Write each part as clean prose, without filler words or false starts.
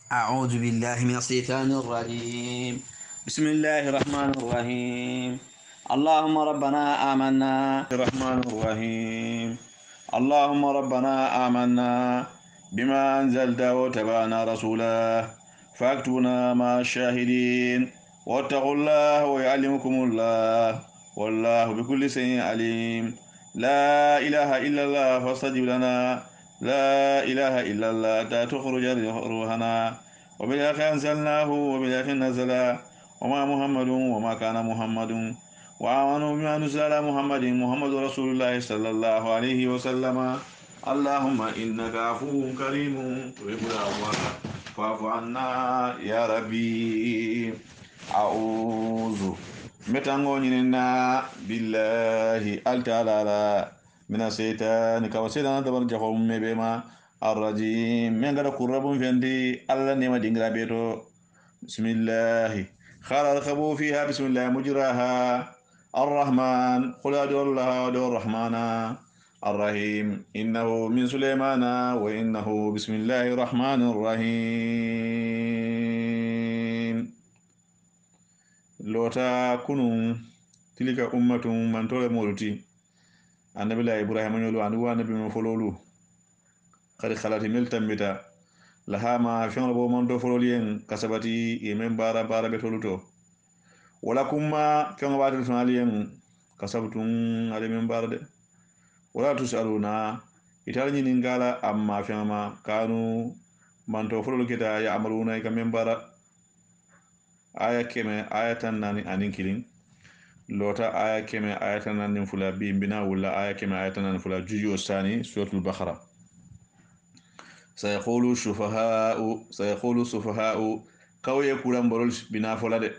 أعوذ بالله من الشيطان الرجيم. بسم الله الرحمن الرحيم. اللهم ربنا آمنا الرحمن الرحيم. اللهم ربنا آمنا بما أنزلت وتبعنا رسولا فاكتبنا مع الشاهدين واتقوا الله ويعلمكم الله والله بكل شيء عليم. لا إله إلا الله فاستجب لنا. لا إله إلا الله لا تخرج روحنا وبالآخر أنزلناه وبالآخر نزل وما محمد وما كان محمد وآمنوا بما نزل على محمد رسول الله صلى الله عليه وسلم. اللهم إنك عفو كريم تحب العفو فاعف عنا يا ربي. أعوذ متانغونينا بالله التعالى من الشيطان كوسيدنا دبر جهوم مبما الرجيم من غدا قرب فندي الله نيما دينغرا بيتو. بسم الله خال الخبو فيها بسم الله مجراها. الرحمن قل ادعوا الله ودعوا الرحمن الرحيم انه من سليمان وانه بسم الله الرحمن الرحيم. لوتا كنون تلك أمة من تولى مولتي النبي الله إبراهيم يقول أنو النبي من فلولو قد خلت ملتا متا لها ما فين ربو من دو فلولين كسبتي يمن بارا بارا بتولوتو ولكم ما فين بارا فنالين كسبتم على من بارا دي ولا تسألونا إتالي نينغالا أما فين ما كانوا من تو فلولو كتا يعملون كمن بارا aya keme aya tan nani anin kilin lota aya keme aya tan nani fula bi bina wala aya keme aya tan nani fula juju sani suratul baqara. sayaqulu sufaha'u kawye kuran borol bina fula de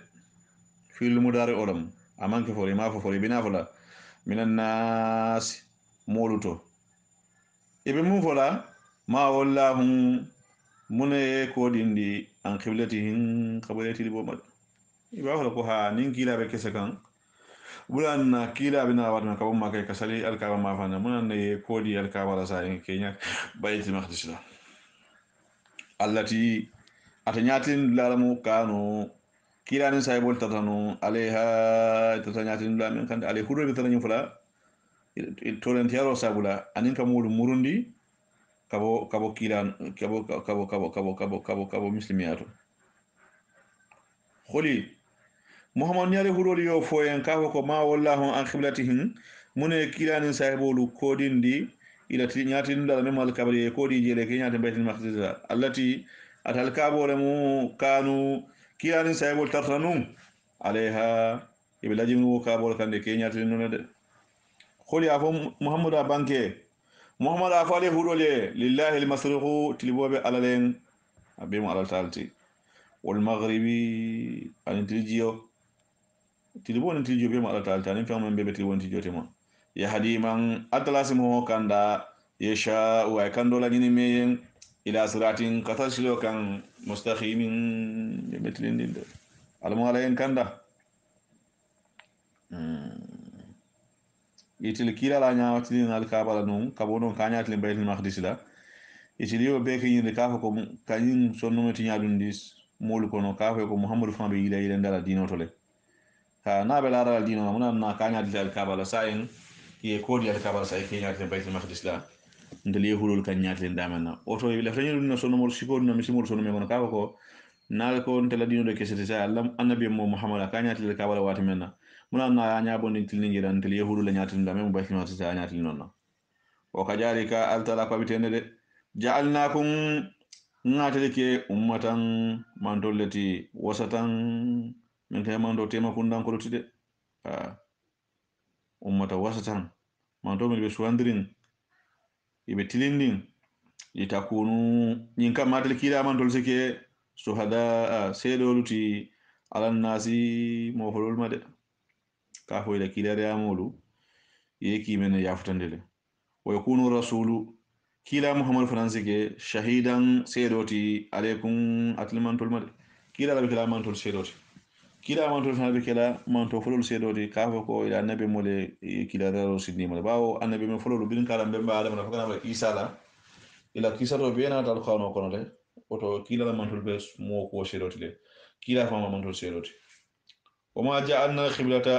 fil mudari olam amanke fori ma fori bina fula minan nas moluto ibe mun fula ma wallahum mune ko dindi an qiblatihim qabalati bo mad iba wala ko ha nin kila be kese kan bulan na kila bina wadna ka umma kay kasali alkaba ma fana munan ne ko di alkaba la sa en kenya bayti maqdis la allati atanyatin lalamu kanu kila nin say bol tatanu alaiha tatanyatin la men kan alai hudo be tan fula tolen tiaro sabula anin ka murundi kabo kilan kabo muslimiyatu kholi muhammad nyale huroli yo foyen ka ko ma wallahu an qiblatihim mune kilanin sahibolu kodindi ila tinyatin dal memal kabari kodi jele kenyata baytul maqdis allati atal kabore mu kanu kilanin sahibol tartanu alaiha iblajinu kabol kande kenyatin nonade kholi afo muhammad banke muhammad afale hurole lillahi almasriqu tilbobe alalen abimu alal talti wal maghribi antiljiyo tilibon tiljo be ma alal talti fam man bebe tilibon tiljo tema ya hadiman atlasimo kanda yasha wa kando la nyini meyen ila siratin qatasilo kan mustaqimin betlindin alamu alayen kanda itil kila la nya tilin al kabala non kabono kanya tilin baytul maqdis la itil yo be kin de kafa ko kanyin sonno ti nyadundis molu kono kafa ko muhammadu fambe ila ndala dino tole ha na be la dal dino mun na kanya tilin al kabala sayin ye kodi al kabala say kenya tilin baytul maqdis la ndel yehulul kan nyaatilin damanna oto ila fanyiru no sonno mol sikor no misimol sonno me kono kafa ko naal ko ntela dino de kesete sa allah annabi mo muhammad kanya tilin kabala wati menna muna na nya bondi tilni jiran til yahudu la nyatin da mem baytima ta nyatin nonna wa kadhalika altala ko bitene de ja'alnakum ngatalike ummatan mandollati wasatan min kay mando tema kundan ko lutide ummata wasatan mando mi be suwandirin ibe tilindin litakunu nyin kam madal kila mandol sike suhada sedoluti alan nasi mo holol made ka hoyla kilare amolu yeki men yaftandele wa yakunu rasulu kila muhammad fransi ke shahidan sedoti alaykum atlimantul mad kila la kila mantul sedoti kila mantul nabi kila manto fulul sedoti ka ko ila nabi mole kila ro sidni mole bawo annabi me fulul bin kala be ba adam na fakana isa la ila kisaro be na dal khano kono le oto kila la mantul be mo ko seroti le kila fa mantul seroti wama ja'alna al-qiblata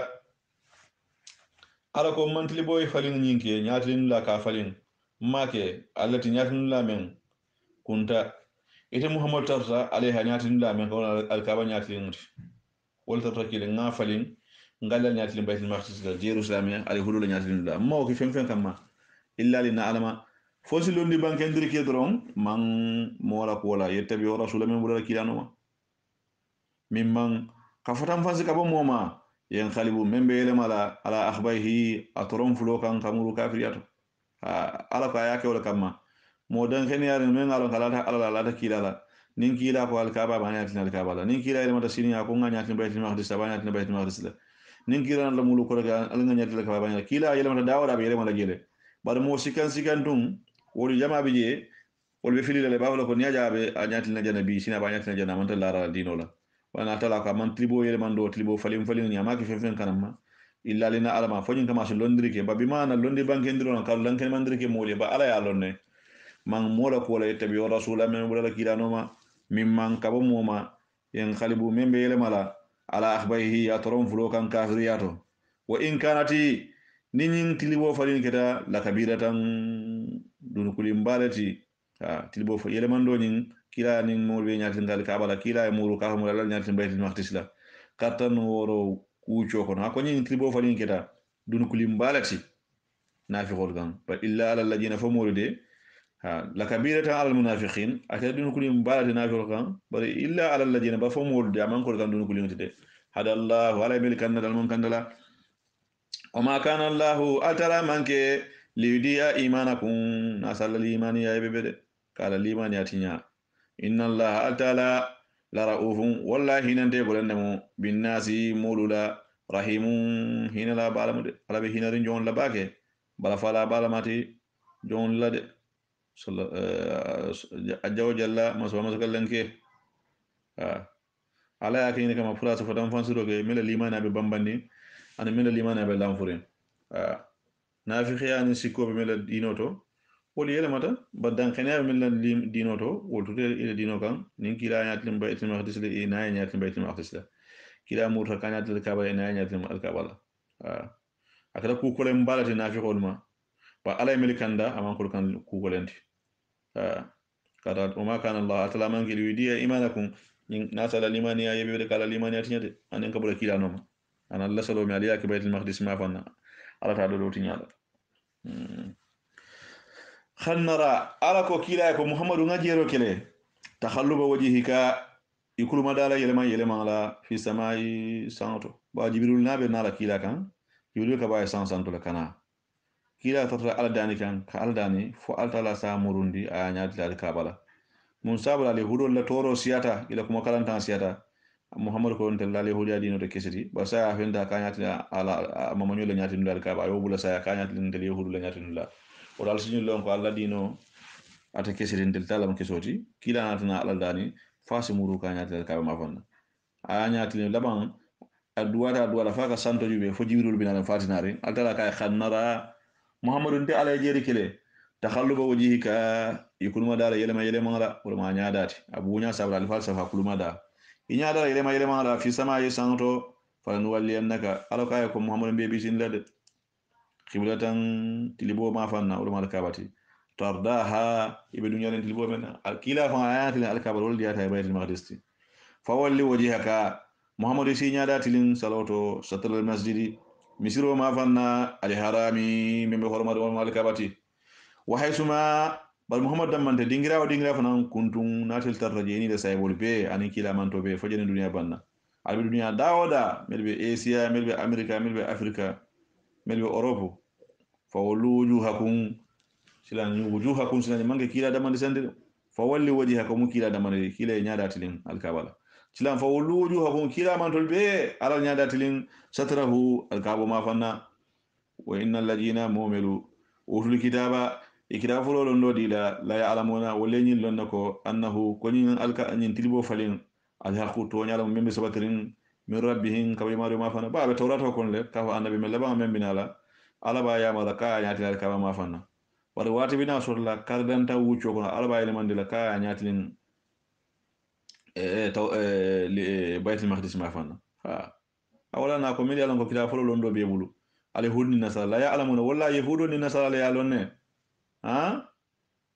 ala ko mantili boy falin nyinke nyatin la ka falin make allati nyatin la men kunta ite muhammad tarta alayha nyatin la men ko al-kaaba nyatin wol tarta kile nga falin ngalla nyatin baytul maqdis la jerusalem ali hudu la nyatin la mo ko fen fen kamma illa lina alama fosi londi banken diri ke doron man mora ko wala yettabi rasul men bulala kilano ma mimman ka fatan fansi ka bo moma yen khalibu membe ele mala ala akhbayhi atron fulo kan kamuru kafiriyato ala ka yake wala kamma mo dan ken yare men ngalo kala ta ala la ta kilala nin kila ko al kaaba banya tin al kaaba la nin kila ele mata sini ko nganya tin baytul maqdis banya tin baytul maqdis la nin kila la mulu ko ga al nganya tin al kaaba banya kila ele mata dawara be ele mala gele bar mo sikan dum wolu jama bi je wol be fili le bawlo ko niaja be anyati na jana bi sina ba anyati na jana man lara dino la wana tala ka man tribo yele man do tribo falim ni amaki fen kanama illa lina alama fojin kama so londri ke babi mana londi banke ndiro na kal lanken mandri ke mole ba ala ya lonne man mola ko la tabi rasula men wala kilano ma mimman kabo moma yen khalibu membe yele mala ala akhbayhi atron fulo kan kafriyato wa in kanati ninin tilibo falin keta la kabiratan dun kulimbalati tilibo yele man do nyin kila nin mo be nyaati ngal ka bala kila e muru ka mo la nyaati baytil maqdis la katan woro kuucho kono ko nyin tilibo falin keta dun kulimbalati nafi gol gan ba illa ala alladina famulu de la kabiratan ala almunafiqin ata dun kulimbalati nafi gol gan bari illa ala alladina ba famulu de man ko gan dun kulimti hada allah wala bil kanna dal mun kandala وما كان الله أترى منك ليديا إيمانكم نسال الإيمان يا ببد قال الإيمان ياتينا إن الله أتلا لرؤوف والله ننتي بلنمو بالناس مولولا رحيم هنا لا بالمد على بهنا رنجون لباكي بلا فلا بالماتي جون لد صلى أجو جل ما سوى مسكلنك على أكيد كما فلاس فتام فانسروك مل الإيمان أبي بامبني أنا من الإيمان أبي لامفورين نافخي أنا سيكو بمل دينوتو woli yele mata baddan kene min lan lim dino to woltude ile dino kan nin kila nyatlim baytul maqdis le e nay nyatlim baytul maqdis la kila murta kanyatul kaaba e nay nyatlim al kaaba la akala ku ko lem balati nafi ma ba alay melikanda aman ko kan ku ko lenti kada o ma kana allah atala man gil widiya imanakum nasala limaniya yebe kala limaniya tinyade anen kabula kila no ana allah salo mi aliya ke baytul maqdis ma fanna ala ta do tinyala خنرا على كوكيلا يكو محمد نجيرو كله تخلب وجهك يكل مدالا يلما لا في سماء سانتو با جبريل نابي نالا كيلا كان جبريل كبا سانتو لكنا كيلا تطلع على داني كان كال داني فو التلا ساموروندي انيا دال كابلا من صابر عليه هدو لا تورو سياتا الى كما كلان سياتا محمد كون تلا له هدي دينو دكسيتي باسا فيندا كانيات على مامانيو لا نياتي دال كابا يوبو لا سا كانيات دال يهود لا نياتي دال ودال سيني لون ko alla dino ata kesirin del talam kesoti kila natana ala dani fasi muru ka nyatel ka ma fonna a nyatel laban adduata faka santo jube fo jibril bin fatinare altala kay khannara muhammadun te ala jeri kele takhalluba wajhika yikulma dala yelema la wala ma nyaadati abunya sabra al falsafa kuluma da inyada yelema la fi sama santo falan walli annaka ala kay ko muhammadun be bisin lade qiblatan tilibo ma fanna wala mal kabati tardaha ibe dunya len tilibo men alkila fa ayatin alkabar wal diyata baytul maqdis fa walli wajhaka muhammad sinya datilin salawto satral masjidi misiro ma fanna al harami membe hormar wal mal kabati wa haysuma bal muhammad damante dingira fanan kuntum natil tarjeni da saybol be ani kila manto be fajene dunya banna albe dunya dawoda melbe asia melbe america melbe africa melbe europe فولوا وجوهكم سلان وجوهكم سلان مانغي كيلا دمان سندل فولي وجهكم كيلا دمان كيلا نياداتلين الكابلا سلان فولوا وجوهكم كيلا مان تولبي على نياداتلين ستره الكابو ما فنا وان الذين مؤمنوا وفي الكتاب ikira fulo londo dila la ya'lamuna walenyin lonnako annahu konin alka anin tilbo falin alhaqu to nyala membe sabatirin min rabbihim kabe maru ma fana ba be tawrata kon le ka annabi melaba membinala alaba ya mala ka nyaati la kaba ma fanna wala wati bina sur la kardanta wucho kono alaba ile mandila ka nyaatilin taw baytul maqdis ma fanna ha awala na ko meli alon ko kila folo londo be bulu ale hudni nasara la ya alamuna walla yahudu ni nasara la ya lonne ha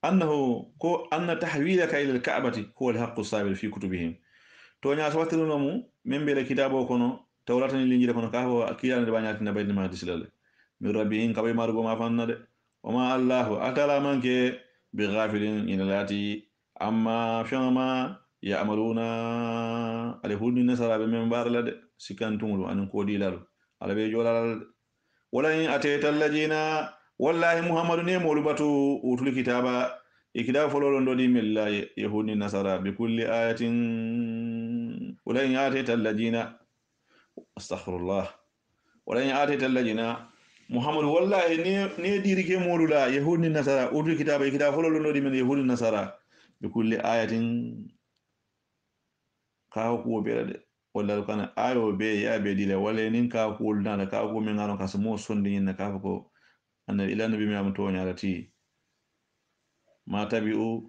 annahu ko anna tahwilaka ila alka'bati huwa alhaqqu sabir fi kutubihim to nya tawatiruno mu membe le kitabo kono tawrata ni linjire kono ka ho kiyana de banyati na baytul maqdis lale min rabbihin kabay margo ma fanna de wama allahu atala manke bi ghafilin inalati amma fama ya amaluna ale hudni nasara be men barla de sikantungulu anin kodi lalu ala be jolal wala in ateta allajina wallahi muhammadu ne molubatu utul kitaba ikida fololo ndodi milla yahudi nasara bi kulli ayatin wala in ateta allajina astaghfirullah wala in ateta allajina muhammadu wallahi ne dirike molula yahudi nasara utul kitaba ikida fololo ndodi men yahudi nasara bi kulli ayatin kawo kuwo bere de walla kana ayo be ya be dile wala nin ka ko na ka ko men ngano ka mo sondi nin ka ko anna ila nabi mi am to nyarati ma tabi'u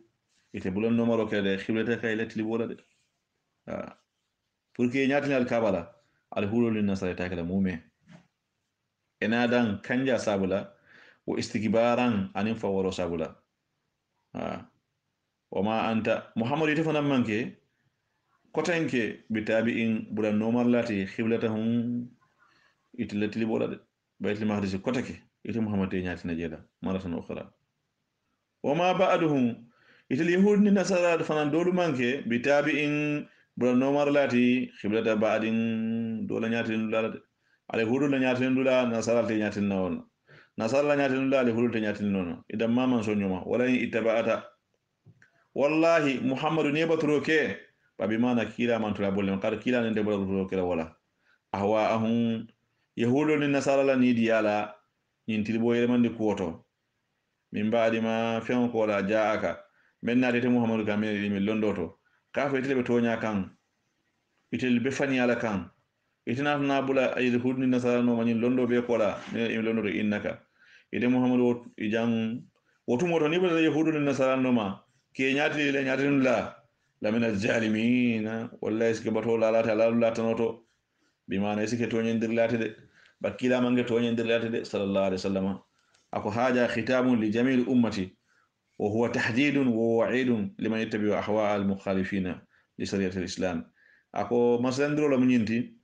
ite bulan no maro kede khiblata kay letli bola de pour que nyati al kabala al hulul lin nasara ta kala mume enadan kanja sabula wa istikbaran anin fawaro sabula wa ma anta muhammad itafana manke kotenke bitabi'in bulan no marlati khiblatahum itilati bola de baytul maqdis kotake ite muhammad te nyati najeda maratan ukhra wama ba'duhum itil yahud ni nasara fanan dolu manke bitabi'in bulan no marlati khiblata ba'din dola nyati lulade ale hudu la nyati lula nasara te nyati non nasara la nyati lula ale hudu te nyati non idan maman sonyoma wala ittaba'ata wallahi muhammadu ne baturo ke babi mana kila man tula bolle kar kila ne de baturo ke wala ahwa ahum yahudu ni nasara la ni diala nyin tilbo yemande kuoto min baadi ma fen ko la jaaka men na tete muhammadu kamel mi londoto ka fa tele be tonya kan itel be fani ala kan itina na bula ay yahudu ni nasara no mani londo be ko la ne londo innaka ide muhammadu ijang wotumo to ni be yahudu ni nasara no ma ke nyaati le nyaati la min aljalimina wallahi iske bato la lata la la tanoto bi mana iske to nyendir lati de bakila mange to nyendir lati de sallallahu alaihi wasallam ako haja khitamun li jami'il ummati wa huwa tahdidun wa wa'idun liman yattabi'u ahwa al mukhalifina li shari'ati al islam ako masandro la munyinti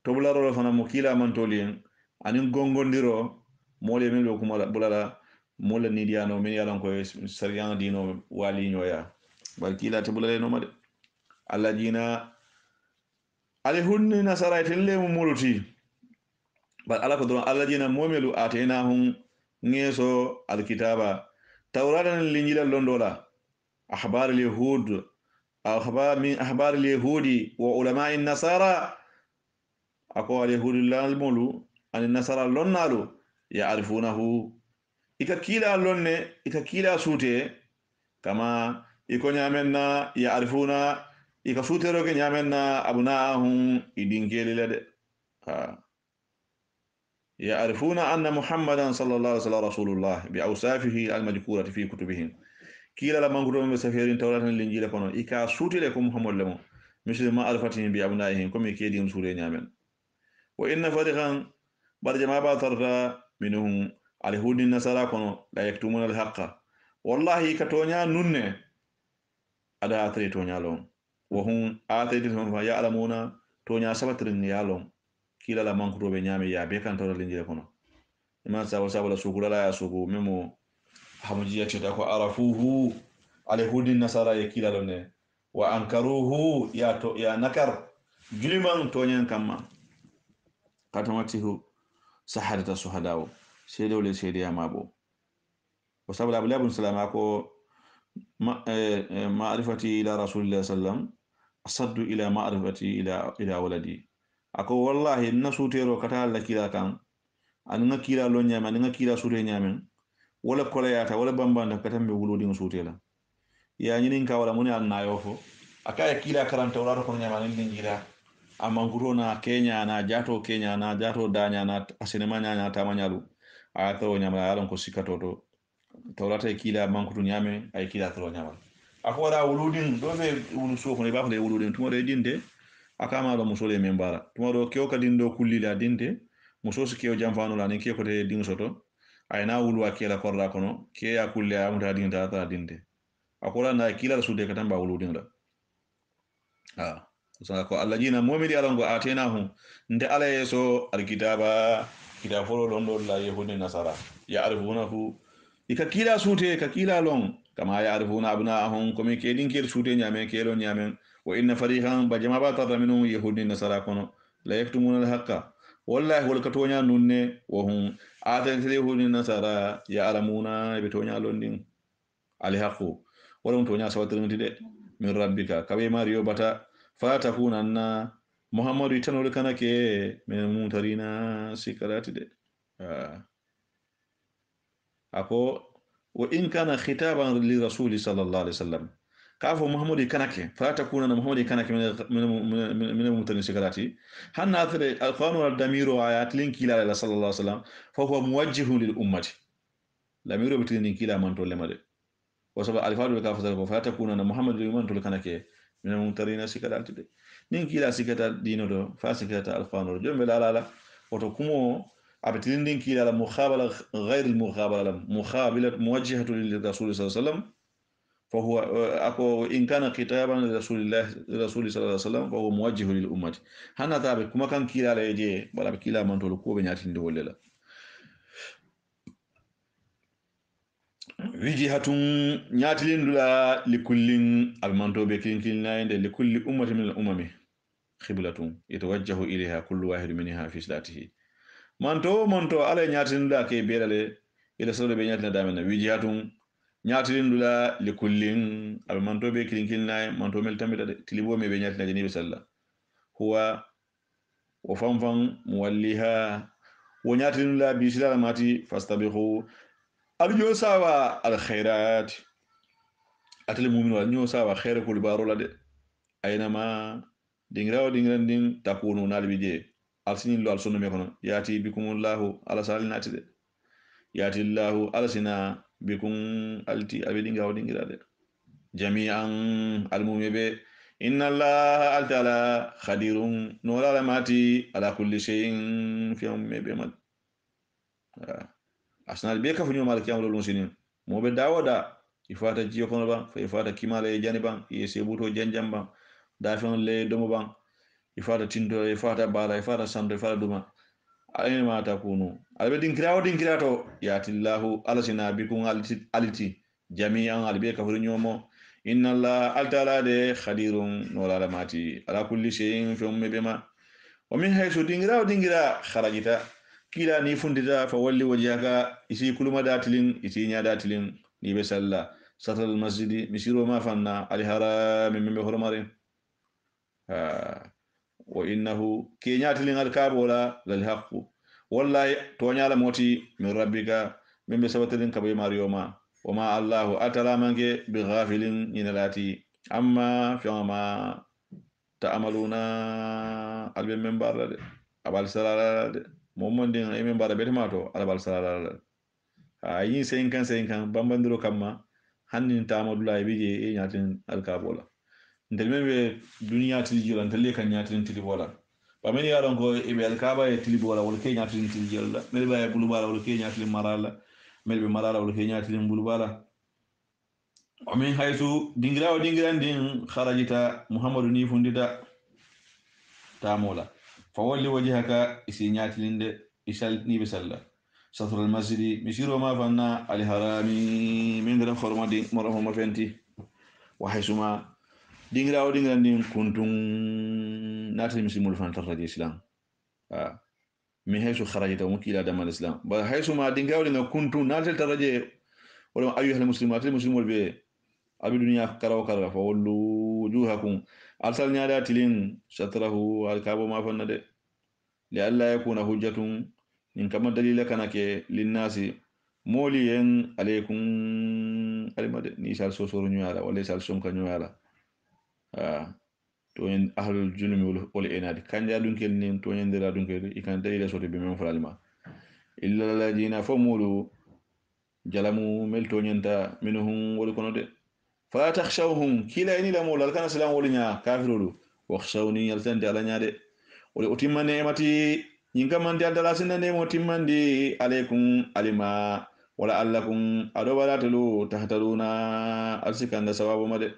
to bularo fana mukila man tolien anin gongondiro mole men be kuma bulala mole ni diano men yalan ko sariyan dino wali nyoya bal kila te bulale no made allajina ali hunni nasara telle mu muluti bal ala ko don allajina momelu atainahum ngeso alkitaba tawratan linjila londola ahbar alyahud akhbar min ahbar alyahudi wa ulama an-nasara ako alyahudi lalmulu an nasara lonnalu ya'rifunahu ika kila lonne ika kila sute kama iko nyamenna ya'rifuna ika sutero ke nyamenna abnaahum idinkeli lade ya'rifuna anna muhammadan sallallahu alaihi wasallam rasulullah bi awsafihi al-madhkurati fi kutubihim kila la manguro be safirin tawratan linjila kono ika sutile ko muhammad lemo misli ma alfatihim bi abnaihim komi kedi sure nyamen wa inna fariqan bar jama ba tarda minhum al-yahudi nasara kono la yaktumuna al-haqqa wallahi katonya nunne ada atri tonya lon wa hum atri fa ya'lamuna tonya sabatrin yalon kila la mankuro be nyame ya be kan tawra linjile kono iman sawa la sugula la ya sugu memo hamujiya ce ta ko arafuhu al-yahudi nasara ya kila lonne wa ankaruhu ya nakar juliman tonyan kamma katamatihu sahadata suhadawo seedo le seede ya mabo wa sabla abdullah ibn salama ko ma'rifati ila rasulillah sallam asaddu ila ma'rifati ila waladi ako wallahi nasutero kata la kila kan an ngakila lo nyama an ngakila sure nyamen wala kolayata wala bambanda katambe wuludi ngasutela ya nyinin ka wala muni an nayo fo akaya kila karanta wala ko nyama nin ngira amanguro na Kenya na jato danya na asinema nyanya tamanyalu ayato nyama yalon ko sikato to tawrata kila mankutu nyame ay kila to nyama akora wuludin do be wulu sofo ne ba ko wuludin tumo de dinde akama do musole membara tumo do kyo kadin do kullila dinde muso su kyo jamfano la ne ke ko de ding soto ayna wulu akela korra kono ke ya kulle amta dinta ta dinde akora na kila su de katamba wuludin da so ko Allah jina momiri alango atenahum nde ala yeso alkitaba kita folo don do la yahudi nasara ya arfunahu ika kila sute ka kila long kama ya arfuna abnaahum komi kedin kel sute nyame kelo nyame wa inna fariqan ba jama ba tarra minhum yahudi nasara kono la yaktumuna alhaqa wallahi wal katonya nunne wa hum atan yahudi nasara ya alamuna be tonya londin alhaqu wala tonya sawatirin de min rabbika kabe mariyo bata fala takunanna muhammadu itanol kanake min mutarina sikarati de ako wa in kana khitaban li rasuli sallallahu alaihi wasallam kafo muhammadu kanake fala takunanna muhammadu kanake min mutarin sikarati hanna athre alqur'an wal damiru ayat linkila la sallallahu alaihi wasallam fa huwa muwajjihun lil ummati lamiru bitini kila man to lemade وسبب الفاضل كافة فاتكون أن محمد يمان تلكنك من الممترين سكرات دي نين كلا سكرات دينو دو فاسكرات الفانور جنب لا وتكمو أبتلين دين كلا مخابلة غير المخابلة مخابلة موجهة للرسول صلى الله عليه وسلم فهو أكو إن كان كتابا للرسول صلى الله عليه وسلم فهو موجه للأمة هنا تابع كما كان كلا لا يجي ولا بكلا من تلقوا بنياتين دولة وجهة ناتلين لا لكل المنطوب كين نايند لكل أمة من الأمم خبلة يتوجه إليها كل واحد منها في ذاته منتو على ناتلين لا كي بيرالي إلى سورة بنياتنا دامنا وجهة ناتلين لا لكل المنطوب كين ناي منتو ملتمي تلبو مي بنياتنا جنيب سلا هو وفنفن موليها وناتلين لا بيسلا ماتي فاستبقوا aljo sawa alkhairat atle mu'min wal nyo sawa khair kul baro la de aynama dingraw dingran takunu nalbije alsinin lo alsunno me kono yati bikumullahu ala salinati de yati Allahu ala sina bikum alti albe dingraw dingrade jami'an almu'mebe inna allaha altala khadirun nura mati ala kulli shay'in fi ummebe mal asnal be ka funyo mal kiyam lolun sinin mo be dawoda ifata jiyo kono ban fa ifata kimala e jani ban e sebuto janjam ban da fen le domo ban ifata tindo ifata bala ifata sando ifata duma ayni ma takunu albe dinkirato yatillahu alasina bikum aliti jami'an albe ka funyo mo inna allaha altala de khadirun wala mati ala kulli shay'in fi ummi bima wa min haythu dingira kharajita kila ni fundita fa walli wajhaka isi kuluma datilin isi nya datilin ni be salla satal masjidi misiro ma fanna al haram min hurmari wa innahu kinyatilin al kabola lal haqq wallahi to nyala moti min rabbika min be sabatin kabe mariyoma wama allah atala manke bi ghafilin inalati amma fi'ama ta'amaluna albe min barade abal salala momondin ay men bara betema to alabal salala ayi 50 bambandiro kamma hannin tamadula bije e nyatin alkabola ndel men be duniya tiljola ndel kan nyatin tilbola ba men yaron ko e be alkaba e tilbola wala ke nyatin tiljola mel ba e bulubala wala ke nyatin marala mel be marala wala ke nyatin bulubala o min haytu dingirandin kharajita muhammadu ni fundita tamola فولي وجهك إسينيات لند إسالني بسلا سطر المسجد مسيرو ما فنا الهرامي من غير خرمدي مرهم فنتي وحيثما دينغراو دين كنتم ناتي مسلمون فان ترجي الإسلام من حيث خرجت وكيل دم الإسلام بحيثما دينغراو دين كنتم ناتي ترجي ولما أيها المسلمات المسلمون به أبي الدنيا كراو كرا فولوا وجوهكم أرسل نيادا تلين شطره الكابو ما فند لألا يكون حجة إن كما دليل كانك للناس مولين عليكم المد نيسال سوسور نيالا ولا سال سومكا نيالا توين أهل الجنم والإناد كان جادون كلين توين درا دون كل إكان دليل صوت بمن فرالما إلا الذين فمولوا جلموا ملتونين تا منهم ولكنود fala takhshawhum kila ini la mola kana salam wolinya kafirulu wakhshawni yaltande ala nyaade wala utimma ni'mati yinka man di adala sinna ne mo timmandi alaykum alima wala allakum ado wala tulu tahtaluna alsikanda sawabu made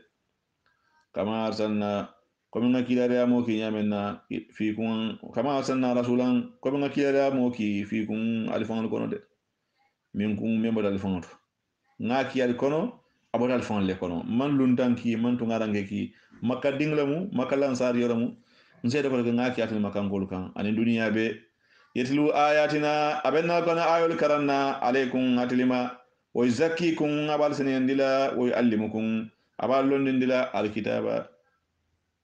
kama arsalna komi nga kilare amo ki nyamenna fi kun kama arsalna rasulan komi nga kilare amo ki fi kun alifan kono de min kun membo alifan to nga ki al kono abota alifan le kono man luntan ki man to ngarange ki makka dinglamu makka lansar yoramu nsede ko nga ki atul makan gol kan ani duniya be yetlu ayatina abenna kono ayol karanna alaykum atlima wa yuzakkikum abal sinendila wa yuallimukum abal londindila alkitaba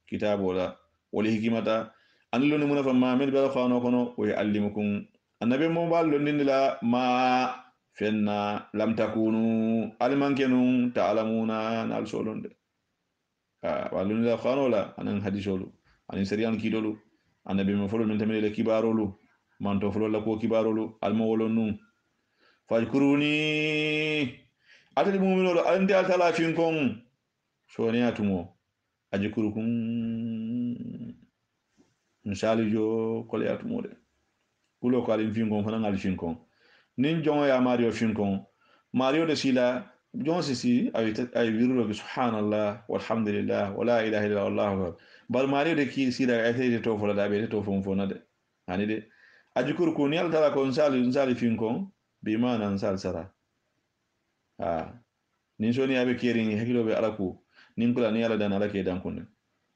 kitabola wala hikimata anlo ni muna fama mel bala khano kono wa yuallimukum annabi mo bal londindila ma fenna lam takunu almankenu ta'lamuna nal solonde walundila khano la anan hadisolu anin seriyan kidolu annabi mo folo men tamele kibarolu manto folo la ko kibarolu almo wolonu fajkuruni atali mu'minolo ande altala fin kon soniya tumo ajikurukum misali jo kole atumo de kulo ko alin fin kon fana ngal fin kon nin jongo ya mario fin kon mario de sila jon si ay wirulo bi subhanallah walhamdulillah wala ilaha illa allah bal mario de ki sila ay te to fola da be to fon fona de hani de ajikurukum ni altala kon sali fin kon bi mana sal sara nin soni abe kering hakilo be alaku nin kula ni ala dan alake dan kunde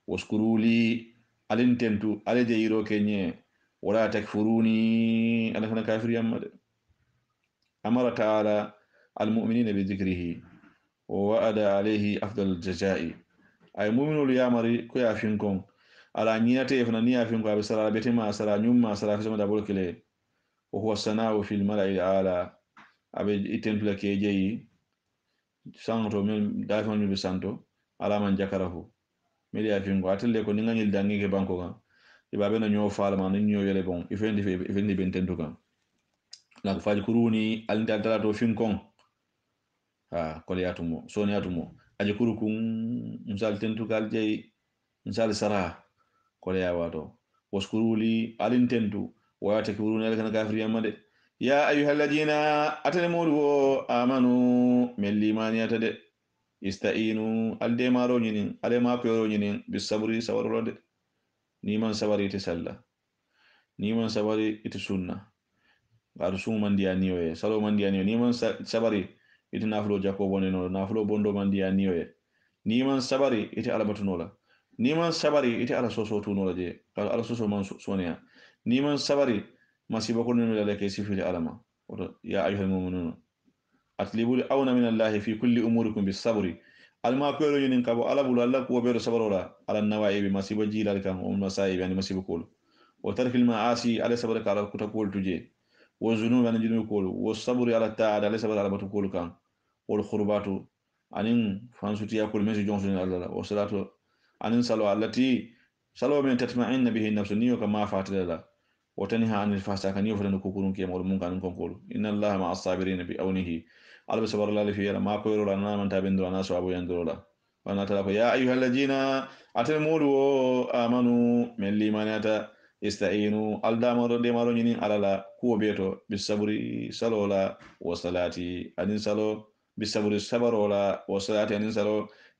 waskuruli alin tentu ale je yiro kenye wala takfuruni ala kana kafir yamma de amara ta'ala almu'minina bi dhikrihi wa wa'ada alayhi afdal jazaa'i ay mu'minul yamari ko ya finkon ala nyiyate fana ni ya finkon abe sala betima sala nyumma sala fisama da bolkele wa huwa sana'u fil mala'i ala abe itentu la kejeyi santo men dafan ñu santo ala man jakarahu meli ya fingo atelle ko ni ngani dangi ke banko kan ibabe na ñoo faala man ñoo yele bon ifendi ben tentu kan la faji kuruni alinta dala to finkon ko yatumo soni yatumo aji kurukun misal tentu kal jey misal sara ko ya wato waskuruli alin tentu wa takuruni alkan kafir yamade ya ayyuhalladhina atalamu amanu min limaniyata de istainu alde maro nyinin ale ma ko yoro nyinin bisabri sawarolo de ni man sabari te salla ni man sabari ite sunna garu sumu mandiya niyoye salo mandiya niyo ni man sabari ite nafulo jako boneno nafulo bondo mandiya niyoye ni man sabari ite alabatunola ni man sabari ite ala soso tunola je ala soso man sonia ni man sabari masiba ko nonu la ke sifiri alama ya ayyuhal mu'minun atlibu awna min allahi fi kulli umurikum bis sabri alma ko yoro nin kabo ala bulu alla ko bero sabarola ala nawaibi masiba jilal kan o masaibi ani masiba kol wa tarkil maasi ala sabra kala kuta kol tuje wa zunub ani jinu kol wa sabri ala ta'ala ala sabra ala batu kol kan wal qurbatu anin fansuti yakul mesi jonsun alla wa salatu anin salo allati salo min tatma'inna bihi nafsu niyo kama fatala وتنهى عن الفحشاء كان يفرن كوكورون كي مول مون كان كونكول ان الله مع الصابرين بعونه على صبر الله في ما كويرو لنا من تابندو انا سوابو يندرولا وانا تلاكو يا ايها الذين اتموا امنوا من لمانياتا استعينوا الدامر دمارو ني على لا كو بيتو بالصبر صلولا وصلاتي ان صلو بالصبر صبرولا وصلاتي ان صلو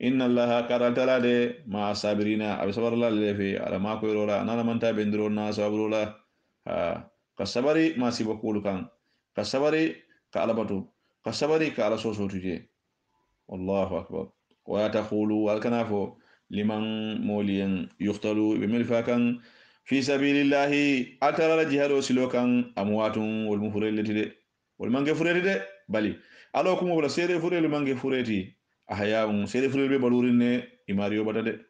ان الله قال تعالى مع الصابرين ابي صبر الله في على ما كويرو لنا من تابندو انا سوابو ka sabari ma siba kulu kan ka sabari ka alabatu ka sabari ka ala soso tuje wallahu akbar wa taqulu wal kanafo liman moliyan yuqtalu bi milfakan fi sabilillahi atara jihadu silokan amwatun wal mufurelati de wal mange fureti de bali alo kuma wala sere furelu mange fureti ahyaun sere furelu be balurin ne imariyo bata de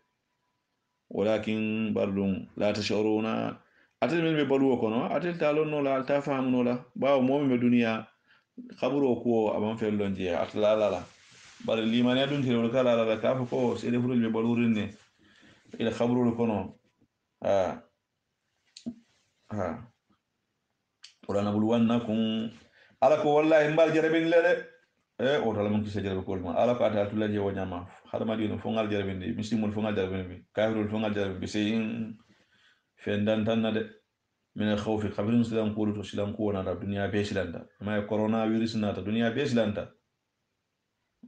walakin bardun la tashuruna atel men be baluwo kono atel talon no la ta fahamu no la bawo momi be duniya khaburo ko aban fellon je atla la bar limane dun tiro kala la ka fa ko sele furul be balurin ne ila khaburo kono ha ha qur'ana bul wannakum ala ko wallahi mbal jarabin lele o tala mun kisa jarabe ko ma ala ka ta tula je wonyama hada madi no fongal jarabe ndi muslimul fongal jarabe bi kafirul fongal jarabe bi sein fendan tan na de min khawfi khabrin silan ko to silan ko na da duniya be silanta ma corona virus na ta duniya be silanta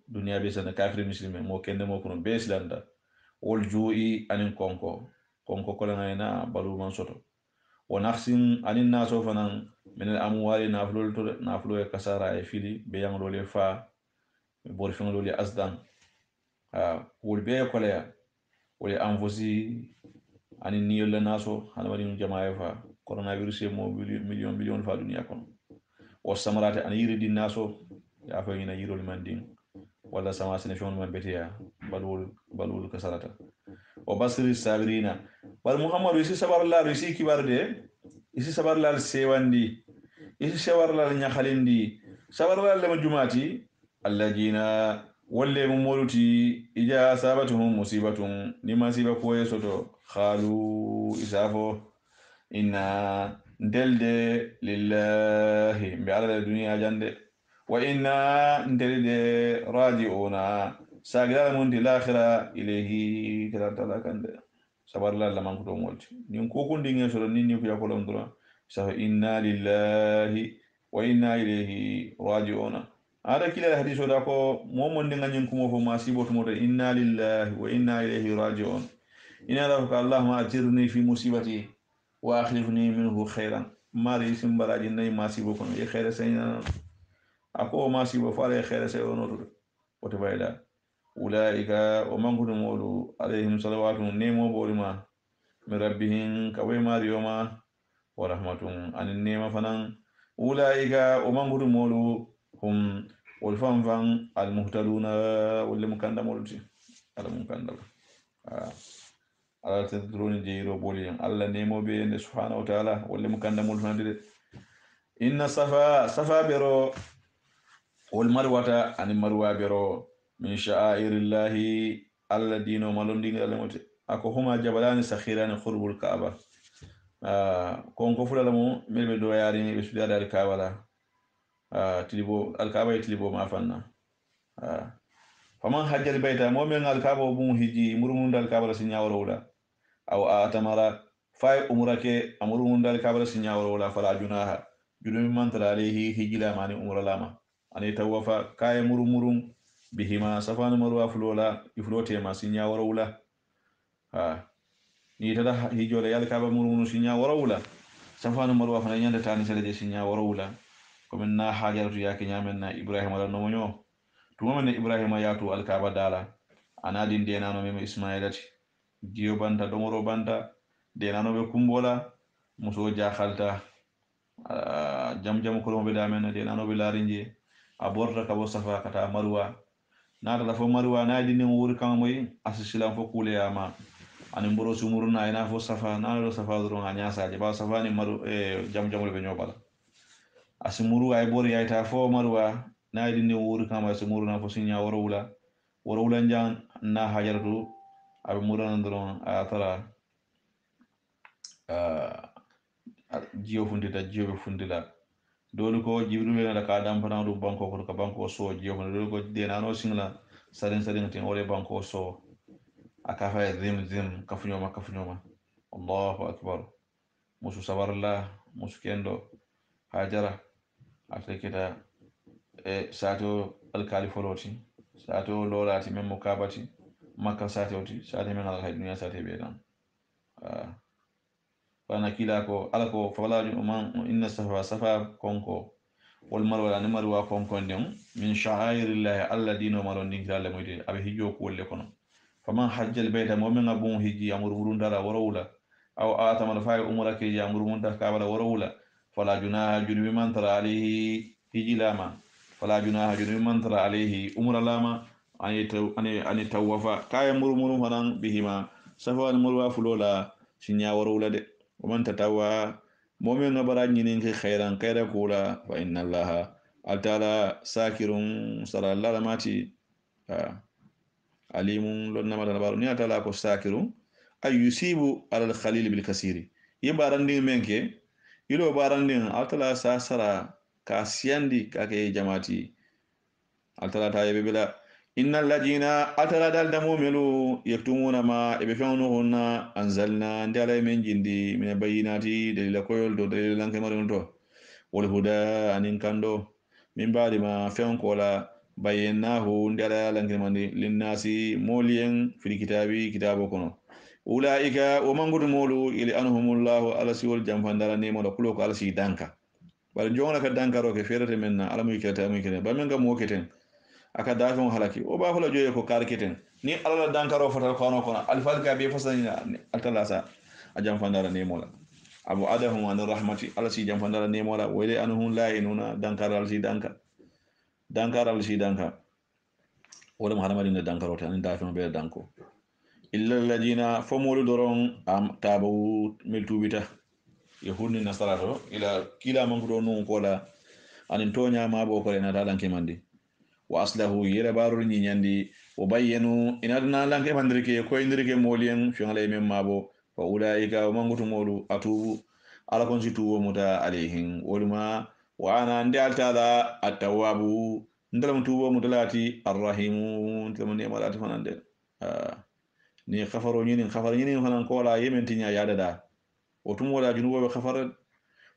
duniya be silanta kafir muslime mo kende mo kono be silanta wol ju'i anin konko ko la na balu man soto wa naqsin anin naso fanan min al amwali naflul to naflu e kasara e fili be yanglo le fa bor fenglo le asdan wol be ko le wol anfusi anin niyol le naso hana wadi jamaa fa coronavirus e mo million fa duniya kono o samarate an yiridi naso ya fa ina yirol man din wala sama sene fon man betiya balul kasarata o basri sabirina wal muhammadu isi sabar la isi kibar de isi sabar la sewandi isi sabar la nyakhalindi sabar la le jumati alladina walle mumoluti ija sabatuhum musibatun ni masiba ko yesoto khalu isafo inna ndelde lillahi bi ala dunya jande wa inna ndelde raji'una sagala mun di l'akhira ilayhi kalantala kande sabar la man ko molti nin ko ko ndinge so nin ni ko yakolo ndura sa inna lillahi wa inna ilayhi raji'una ada kila hadiso da ko momon ndinga nyin ko mo fo masibo to moto inna lillahi wa inna ilayhi raji'un ina rabbuka allahumma ajirni fi musibati wa akhlifni minhu khairan mari simbaraji nay masibo kono e khaira sayna ako masibo fare khaira sayno to woto bayda ulaika o mangudu modu alayhim salawatu nemo bolima min rabbihim kawai mariyoma wa rahmatun anin nema fanan ulaika o mangudu modu hum wol fanfan al muhtaduna wal mukandamulti al mukandam ala tadruni jeyro boliyan alla nemo be ende subhanahu wa ta'ala wal mukandamul fanade inna safa bero wal marwata an marwa bero min sha'airillahi alla dino malondi ngalamote ako huma jabalani sakhirani qurbul kaaba kon ko fulala mo melbe do yari ni be sudada al kaaba tilibo al kaaba tilibo ma fanna faman hajjal bayta mo men al kaaba bum hiji murumun dal kaaba sinya wala aw atamara fay umrake amurun dal kaaba sinya wala fala junaha julumi man tala alayhi hijila mani umra lama ani tawafa kay murumurun bihima safanu marwa fulola iflote ma sinya wala ni tada hijole yal kaaba murumunu sinya wala safanu marwa fana nyanda tani sele sinya wala ko men na hajaratu yake nyamen na ibrahim wala no monyo tuma men ibrahim yatu al kaaba dala anadi denano mem ismailati diyo banta domoro banta denano be kumbola muso jakhalta jam ko be damen denano be larinje aborta kabo safa kata marwa nata la fo marwa na dinin wuri kan moy asisilam fo kule yama ani mboro sumuruna ina fo safa na do safa duro nya saje ba safa ni maru jam be nyobala asimuru ay bor yayta fo marwa na dinin wuri kan ma sumuruna fo sinya worowula njan na hajaratu abe murana duro atara jiyo fundita jiyo be fundila dolu ko jibril na ka dam fana do banko ko ka banko so jiyo ko dolu ko de nano singla saren tin ole banko so aka fa zim kafunyoma allahu akbar musu sabarla musu kendo hajara atakita sato alkali foloti sato lolati mem mukabati makka satoti sate men ala dunya sate be dan fana kila ko ala ko fala man inna safa konko wal marwa ni marwa konko ndem min sha'airillahi alladina marondin kala moyde abe hijo ko wolle kono faman hajjal bayta mu'min abun hiji amur burundara warawla aw atama fa'i umrake ya amur munta kabala warawla fala junaha junubi man tara alayhi hijilama fala junaha junubi man tara alayhi umra lama ani tawafa kaya murmuru fanan bihima safa al marwa fulola sinya warawla de ومن تتوى مؤمن برا نين خيرا خيرا كولا فإن الله تعالى ساكر صلى الله ماتي عليم لنا ما دبارو ني تعالى كو ساكر أي يصيب على الخليل بالكثير يبارن دين منك يلو بارن دين تعالى ساسرا كاسياندي كاكي جماعتي altala ta yebe bela innal ladina atala dal damumelu yaktumuna ma ibe fewno honna anzalna ndala men jindi min bayinati dalila koyol do dalila lanke marin to wal huda anin kando min badi ma fewn kola bayyanahu ndala lanke mandi linnasi moliyen fil kitabi kitabo kono ulaika wa mangudu molu ili anhumullahu ala siwol jamfandara nemo da kulo ko ala si danka bal jongla ka dankaro ke ferete menna ala muy kete muy kete ba men ga mo keten aka dafon halaki o ba hula joye ko kar keten ni ala la dankaro fatal kono kono alfal ka be fasani altala sa a jamfandara nemo la abu adahum an rahmati ala si jamfandara nemo la wele anhum la inuna dankaro ala si danka dankaro ala si danka wala muhammadu ne dankaro tan dafon be danko illa alladina famulu doron am tabu miltubita yahudni nasarato ila kila mangudo nun kola anin tonya ma bo ko ina dalanke mandi wa aslahu yela barul ni nyandi o bayyanu inadna lanke mandirke ko indirke moliyen fi ngale mem mabo fa ulaika mangutu molu atubu ala kon si tuwo muta alayhim ulma wa ana ndi altala at-tawwabu ndalam tuwo mutalati ar-rahim tamani malati fanande ni khafaro nyini fanan kola yemen tinya yadada o tumola junubo be khafara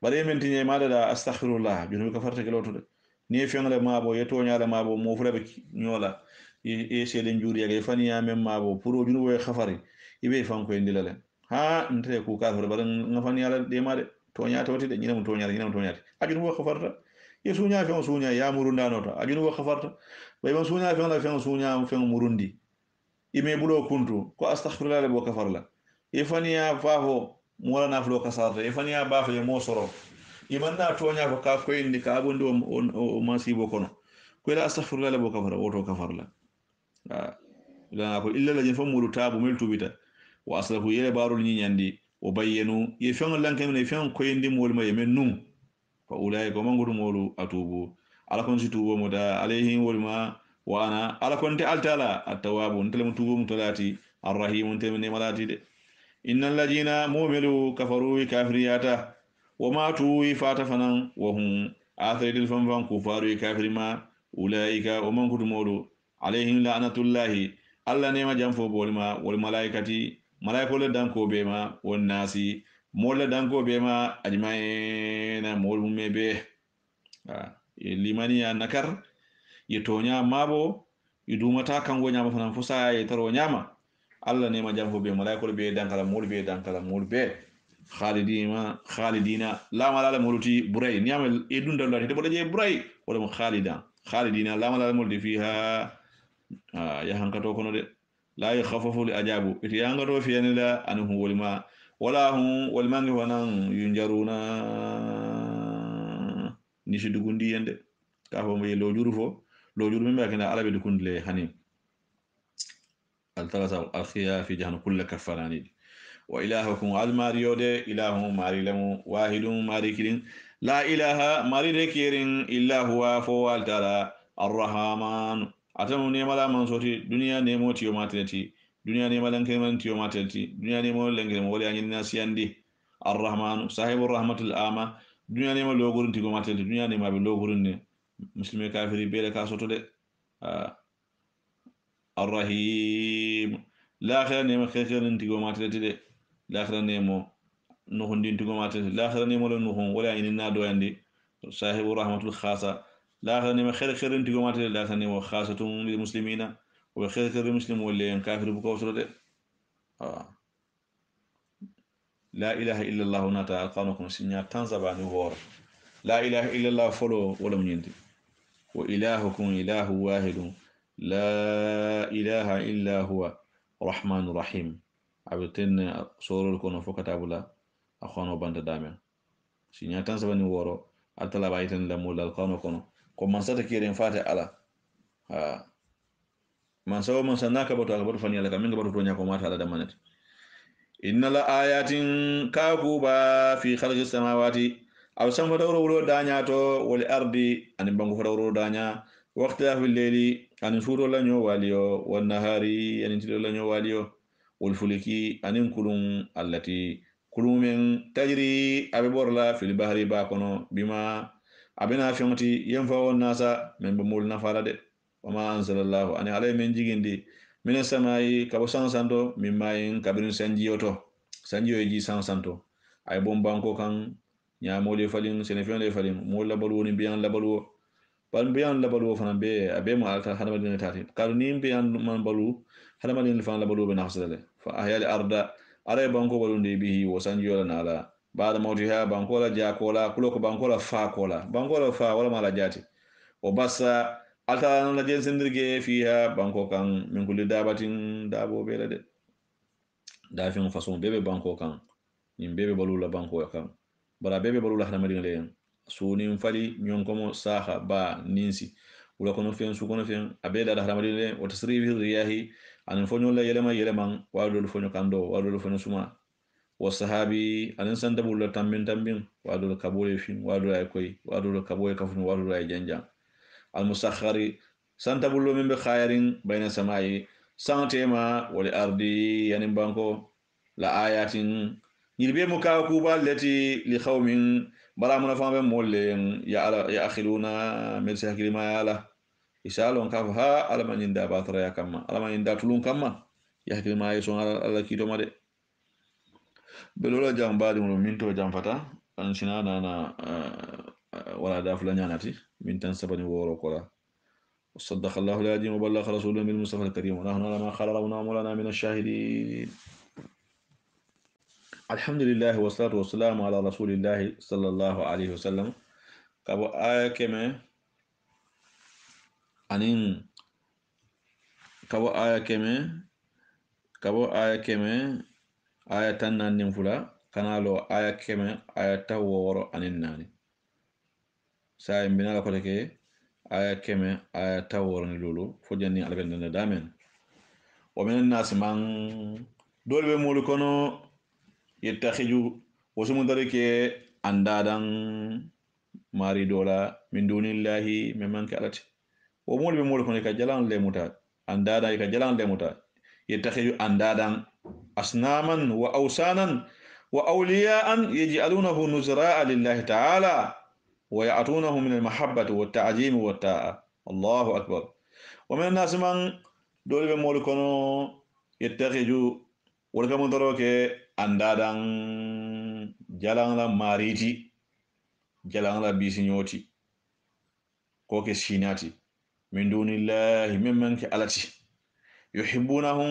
bare yemen tinya madada astaghfirullah junubo kafarta kelotude ni fengle mabo yeto nyaala mabo mo fulabe nyola e seden juri yage fani ya mem mabo puro junubo e khafari ibe fan ko endilale ha ntre ku ka hore bare ngafani yala de made to nyaata wati de nyinam to nyaati ajunubo khafarta ye sunya fe sunya ya murunda nota ajunubo khafarta bay ban sunya fe murundi ime bulo kuntu ko astaghfirullah bo kafarla ifaniya fafo mola na flo kasarta ifaniya bafo ye mo soro imanna tonya ko ka ko indi ka abundi o masibo kono ko la astaghfirullah bo kafara woto kafarla la ko illa la jefo mulu tabu mel tubita wa aslahu yele barul ni nyandi o bayyenu ye fen lanken ne fen ko indi mol ma yemen num fa ulai ko mangudu molu atubu ala kon situbo moda alayhi walma wa ana ala konte altala at-tawwab ntelem tubu mutalati ar-rahim ntelem malati de innal ladina mu'minu kafaru kafiriyata wa matu fata fanan wa hum athaydil fanfan kufaru kafirima ulaika wa man kutumodu alayhim la'natullahi alla nema jamfo bolma wal malaikati malaikole danko bema won nasi molla danko bema ajmaina mol mumebe limani ya nakar yetonya mabo idumata kango nyama fanan fusa yetaro nyama alla ne ma jamfo be malaikol be dankala mol be khalidina la malala moluti buray nyama edunda lati de bodaje buray wala mo khalidina la malala moldi fiha ya hankato kono de la yakhaffafu li ajabu iti yangato fi yanila anhu walma wala hum walmangi wanan yunjaruna nisi dugundi yende ka fo mo lojuru fo lojuru membe kana alabe dukundle hani الثلاثة الخيا في جهنم كل كفراني وإلهكم الماريو دي إله ماري لمو واحد ماري كرين لا إله ماري كرين إلا هو فوال تعالى الرحمن أتمنى نيما لا منصوتي دنيا نيمو تيو ماتلتي دنيا نيما لنكرمان تيو ماتلتي دنيا نيمو لنكرم ولي أن الناس يندي الرحمن صاحب الرحمة الآمة دنيا نيما لوغورن تيو ماتلتي دنيا نيما بلوغورن مسلمي كافري بيلا كاسوتو دي الرحيم لاخر نيمو خير نتيغو ماتلتي دي لاخر نيمو نوخون دينتيغو ماتلتي لاخر نيمو لا نوخون ولا اني نادو اندي صاحب الرحمه الخاصه لاخر نيمو خير نتيغو ماتلتي لاخر نيمو خاصه للمسلمين وخير المسلم ولا كافر بكو سرده لا اله الا الله نتا القانكم سنيا تنزباني هور لا اله الا الله فلو ولا منينتي وإلهكم إله واحد لا إله إلا هو رحمن رحيم عبتين سورة الكون فكتاب الله أخوانو بانت دامن سينيا تنسبني ورو أتلا بايتن لمولا القانو كونو كم من ستكيرين فاتح على من سوى من سناك بطو أكبر فنيا لك من بطو تونيا كومات على دمانت إن لا آيات كاكوبا في خلق السماوات أو سنف دورو دانياتو والأرض أن بانغو فدورو دانيا واختلاف الليل أن سورو لنيو واليو والنهار أن تلو لنيو واليو والفلكي أن كلهم التي كلهم من تجري أبي بورلا في البحر باكونو بما أبنا فيمتي ينفع الناس من بمول نفارد wama anzalallahu ani alay men jigindi min samai kabo sansanto min mayin kabirin sanjiyoto sanjiyo ji sansanto ay bom banko kan nyamole falin senefen le falin mo labalu ni biyan labalu ban biyan labalu fana be abe ma alta hadama din tati kalu ni biyan man balu hadama din fana labalu be nahsale fa ahyal arda alay banko balu ndi bihi wa sanjiyo la nala baada mautiha banko la jakola kulo ko banko la fa kola banko la fa wala mala jati o bassa alta la jen sendirge fiha banko kan min kulli dabatin dabo be la de dafin façon bebe banko kan nim bebe balu la banko kan bara bebe balu la hana madina le suni fali nyon komo saha ba ninsi wala kono fen su kono fen abeda da hana madina le o tasrifi riyahi an fonyo la yelema yeleman wado fonyo kando wado fonyo suma wa sahabi an santa bulla tambin tambin wado kabole fin wado ay koy wado kabole kafun wado ay janja al musakhari santa bullo min be khayarin bayna samai santema wal ardi yani banko la ayatin yilbe muka kuba lati li khawmin bala mun fa be molle ya akhiluna min sakilima yala isalon ka ha alamanin da batara ya kama alamanin da tulun kama ya hakilima ya son ala kito made belola jam baadi mun minto jam fata an sinana na wala da fulanya nati min tan sabani woro kola صدق الله العظيم وبلغ رسوله بالمصطفى الكريم ونحن على ما قال ربنا مولانا من الشاهدين الحمد لله والصلاة والسلام على رسول الله صلى الله عليه وسلم كابو آية كما أنين كابو آية كما كابو آية كما آية تنان نفلا كنالو آية كما آية تاور أنين ناني سايم بنا لكولك aya keme aya taworni lulu fo janni ala bende damen wa min nas man dole be mulu kono yettakhiju wosumu darike andadan mari dola min dunillahi memman kalati wo mulu be mulu kono ka jalan le muta andada ka jalan le muta yettakhiju andadan asnaman wa awsanan wa awliya'an yaj'alunahu nuzra'a lillahi ta'ala ويعطونه من المحبة والتعظيم والطاعة الله أكبر ومن الناس من دول بمول كونو يتخذوا ولكم دروك أندادان جلان لا ماريتي جلان لا بيسنيوتي كوكي سيناتي من دون الله ممن كالتي يحبونهم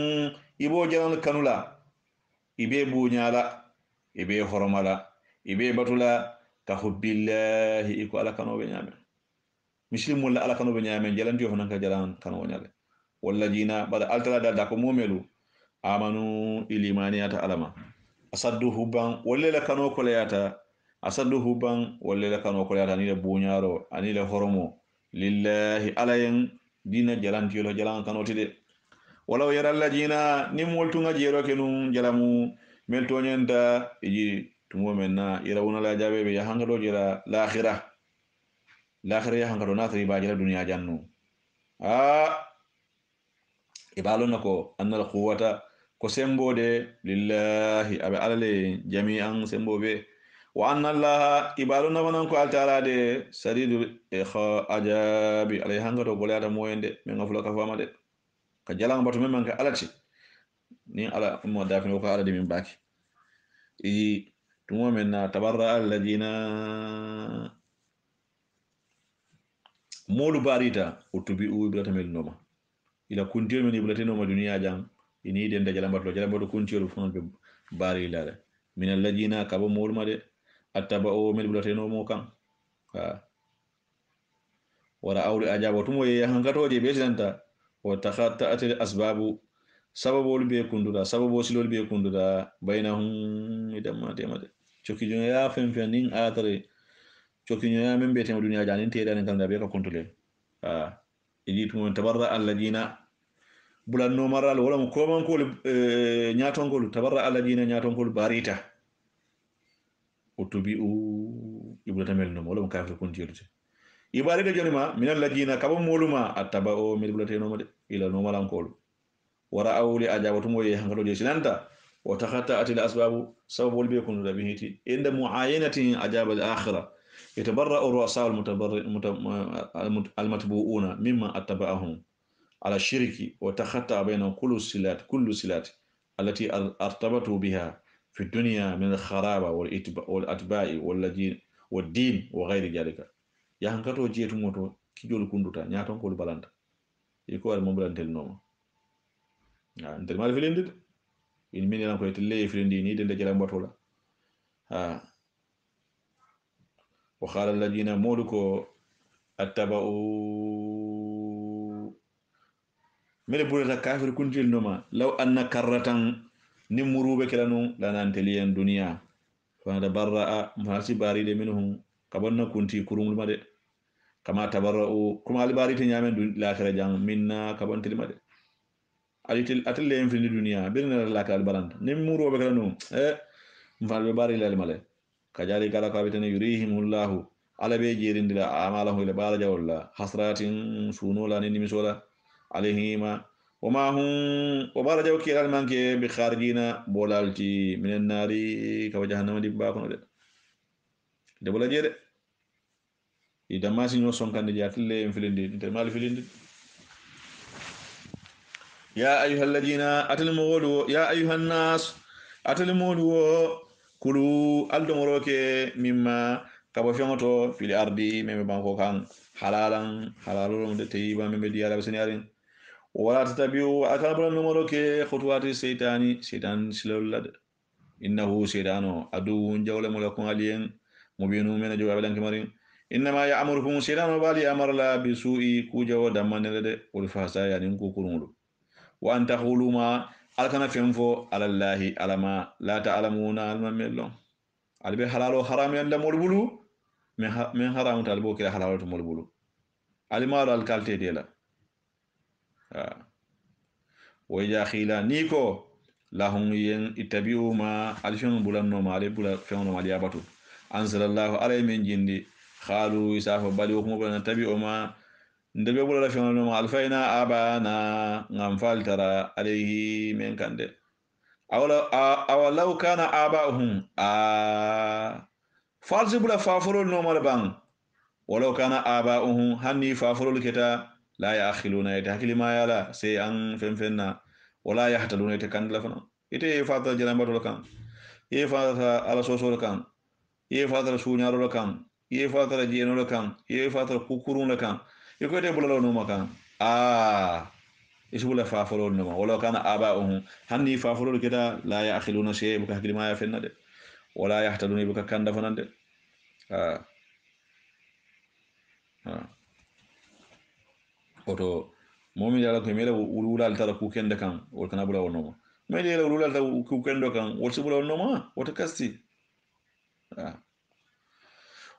يبو جلان كانولا يبي بونيالا يبي حرمالا يبي بطولا كحب الله إكو على كانوا بنيامين مسلم ولا على كانوا بنيامين جلان ديو هناك جلان كانوا بنيامين والذين بعد ألتلا داكو موملو آمنوا إليمانيات ألما أصدوا هبان ولا لكانوا كلياتا أصدوا هبان ولا لكانوا كلياتا نيل بونيارو أنيل هرمو لله عليهم دين جلان ديو جلان كانوا تدي ولو يرى الذين نمولتونا جيرو كنون جلامو ملتونين دا يجي tumo menna irawuna la jabe be yahanga do jira l'akhirah ya hanga do natri ba jira dunya jannu ibalo nako annal quwwata ko sembode lillahi abe alale jami'an sembobe wa anna allaha ibalo nabanan ko altala de sadidu ajabi alay hanga do bolata moyende men ngafula ka fama de ka jalang batu men ka alati ni ala mo dafino ko ala de min baki tumo menna tabarra alladina molu barita utubi u ibrata mel noma ila kuntiyo men ibrata noma duniya jang ini den da jalambato kuntiyo fon be bari la min alladina kabo molu made attaba o mel ibrata noma kan ha wara awri ajabo tumo ye hankatoje be santa wa takhatta atil asbabu sababu be kunduda sababu silol be kunduda bainahum idamma temade cokijo ya fen nin atare cokijo ya men bete duniya janin te dan kan da be ka kontrole idi tum tabarra alladina bulanno maral wala mo ko man ko nyaton ko tabarra alladina nyaton ko barita utubi u ibulata mel no wala mo kafir kontirte ibare de jonima min alladina kabo moluma attaba o mel bulata no made ila no malan ko wara awli ajabatu mo ye hangalo je sinanta وتخطأت الأسباب سبب البيكون ربيهتي عند معاينة عجاب الآخرة يتبرأ الرؤساء المتبوؤون مما اتبعهم على الشرك وتخطى بينهم كل الصلات التي ارتبطوا بها في الدنيا من الخرابة والأتباع والدين وغير ذلك يا هنكتو جيتو موتو كيجول كندوتا نياتون كول بالانتا يكو المبلانتل نوما انت ما فيلندد in min lan koy telle filindi ni de jara mbatola ha wa qala alladina muluko attaba'u mele bulata kafir kuntil noma law anna karratan nimurube kelanu lanan teliyan dunya fa da barra'a masi baride minhum kabanna kunti kurumul made kama tabarra'u kuma albarite nyamen la kara jang minna kabantil made alitil atelle en fini dunya birna la kala balanta nimuro be kelanu mfalbe bari lal male kajari kala ka bitene yurihimullahu ala be jirindila amalahu ila baraja walla hasratin sunula ni misola alayhima wama hum wa baraja kilal manke bi kharijina bolalti minan nari ka jahannama di ba kono de bola jede ida masi no sonkande jatille en filindi inter mal filindi ya ayyuhal ladina atalmulu ya ayyuhan nas atalmulu kulu aldomoroke mimma kabo fengoto fil ardi meme banko kan halalum de tayiba meme diyala basinarin wala tatabiu akabra numoroke khutuwati shaytan silolad innahu shaytanu adu jawla mulakum aliyen mubinu men jawabe lan kamarin inma ya'murukum shaytanu bali amara la bisu'i kujawa damanede wal fahsa yani kukurulu wa an taqulu ma alkana fenfo ala allahi alama la ta'lamuna almamello albe halalo haram yanda molbulu men haram talbo kila halalo to molbulu alimaro alkalte dela wa ya khila niko lahum yen ittabi'u ma alfin bulanno ma ale bula fenno ma yabatu anzalallahu alayhi min jindi khalu isafa bali ko mo bana tabi'u ma ndebe bula fenno ma alfaina abana ngam faltara alayhi men kande awalau kana aba'uhum falsi bula fafurul no mal bang walau kana aba'uhum hanni fafurul kita la ya'khiluna yatahkili ma yala sai an fenfenna wala yahtaduna yatakandla fana ite fata jalambato kan ye fata ala soso kan ye fata sunyaro kan ye fata jeno kan ye fata kukurun kan ye ko te bulalo no makan isbula fafurul no walau kana aba'uhum hanni fafurul kita la ya'khiluna shay buka hakili ma ya fenna de wala yahtaduna buka kanda fana de oto momi yala ko mele wulal tara ku kende kan wol kana bula wonoma mele yala wulal tara ku kendo kan wol sibula wonoma wota kasti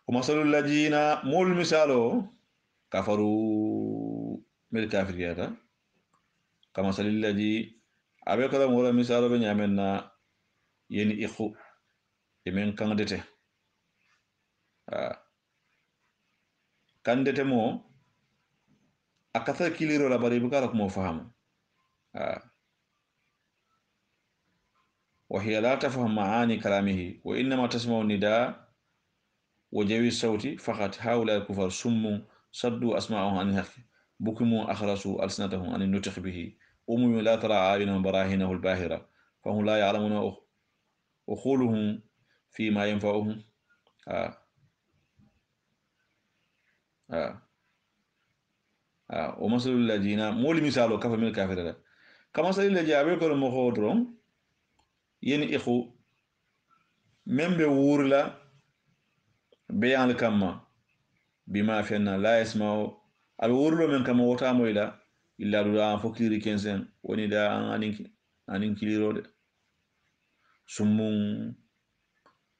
o masalul ladina mul misalo kafaru mel kafir yata kama salil ladi abe kala mola misalo be nyamenna yeni ikhu yemen kandete kandete mo akatha kiliro la bari bukara kuma fahamu وهي لا تفهم معاني كلامه وإنما تسمع النداء وجوي الصوت فقط هؤلاء الكفار سم صدوا أسماءهم عن الحق بكموا أخرسوا ألسنتهم عن النطق به أمم لا ترى أعينهم براهينه الباهرة فهم لا يعلمون أخولهم فيما ينفعهم ومثل الذين مول مثالو كفر من الكافر كمثل الذين أبيكم مخودرون ين إخو من بورلا بيان الكما بما فينا لا يسمعوا أبي ورلو من كما وتامو إلا دولا فكيري كنسن وندا أنين كيليرو سمون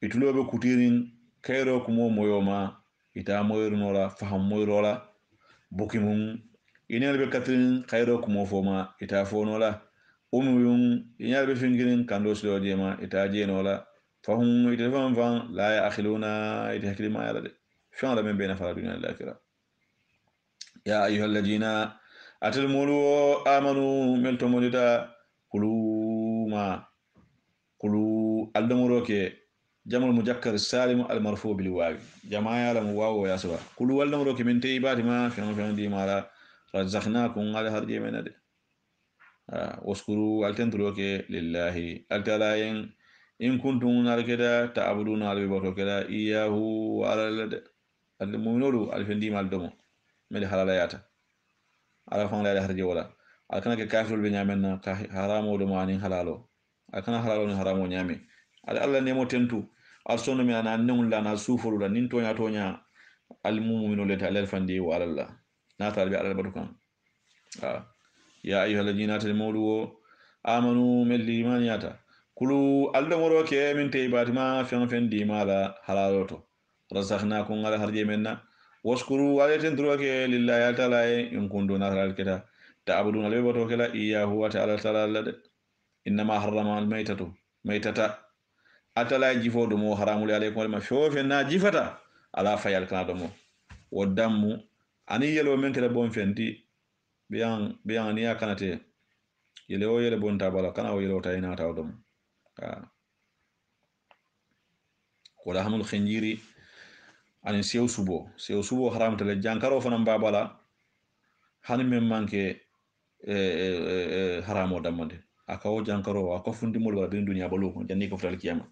itulu be kutirin kairo kumo moyoma ita moyro nora faham moyro la bokimun inel be katrin kairo kumo foma ita fonola umuyun inel be fingirin kando slo jema ita jenola fahum ita fan la ya akhiluna ita hakilima yala de fan la men bena fara dunya al-akhirah ya ayyuhalladhina atalmulu amanu meltomolida kulu aldamuroke جمع المذكر السالم المرفوع بالواو جماعة لم واو يا سوا كل ولا مروك من تيبات ما في دي مالا رزقناكم على هرجي من ده واشكروا التنتروك لله التلاين إن كنتم على كده تعبدون على بيبوتو كده إياه على المؤمنون الفندي مال دمو من حلالياتا على فان لا هرجي ولا على كنا كافر بنيامنا حرام ودمو عن حلالو على كنا حلالو حرام ونيامي على الله نيمو تنتو أرسلنا من أن نقول لنا سوفر ولا نينتونيا تونيا المؤمنون لتعالى الفندي وعلى الله ناتال بي على البركان يا أيها الذين آمنوا آمنوا من الإيمان ياتا كلوا الله مروك من تيبات ما فين دي مالا حلالوتو رزقناكم على هرجي منا واشكروا على تندروك لله تعالى إن كنتم على الكتاب تعبدون لبيبوتو كلا إياه تعالى إنما حرم الميتة ميتة أتلا جيفو دمو حرام عليكم ولما شوف إن جيفتا على فيال كنا دمو والدم أني يلو من كلا بون فنتي بيان نيا كانت يلو يلو بون تابالا كنا ويلو تاينا تاودم ولا هم الخنجيري أن سيو سبو حرام تلا جانكارو فنم بابالا hani men manke haramo damande akawo jankaro ako fundi mol wala bin dunya balu ko janni ko ftal kiyama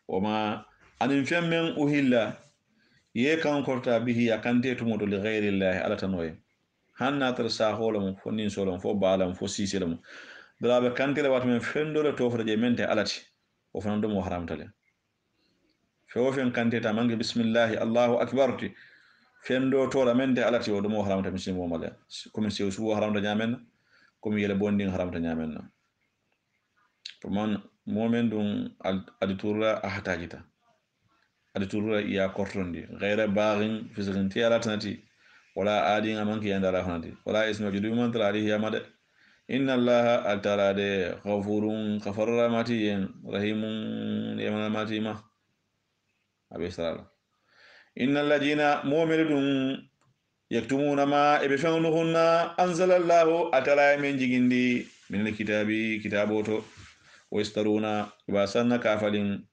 wama anin femmen uhilla ye kan korta bihi akante to modo li ghairi llahi ala tanoye hanna tar sa holom fonin solom fo balam fo siselam dalabe kantele wat men fendole to fota je mente alati o fanan do mo haramtale fewofen kanteta mangi bismillahi allahu akbar ti fendo to la mente alati o do mo haramta misimo male comme si o su haramta nyamen comme yele bonding haramta nyamen to man momen dum aditura ahatajita aditura ya kortondi ghaira baghin fisrin ti alatanati wala adin amanki yandara hanati wala isma judu man tala alihi yamade inna allaha altarade ghafurun kafarra matiyen rahimun yamana matima abe sala innal ladina mu'minun yaktumuna ma ibfa'unuhunna anzalallahu atala min jigindi min alkitabi kitaboto ويسترون يباسنا كافلين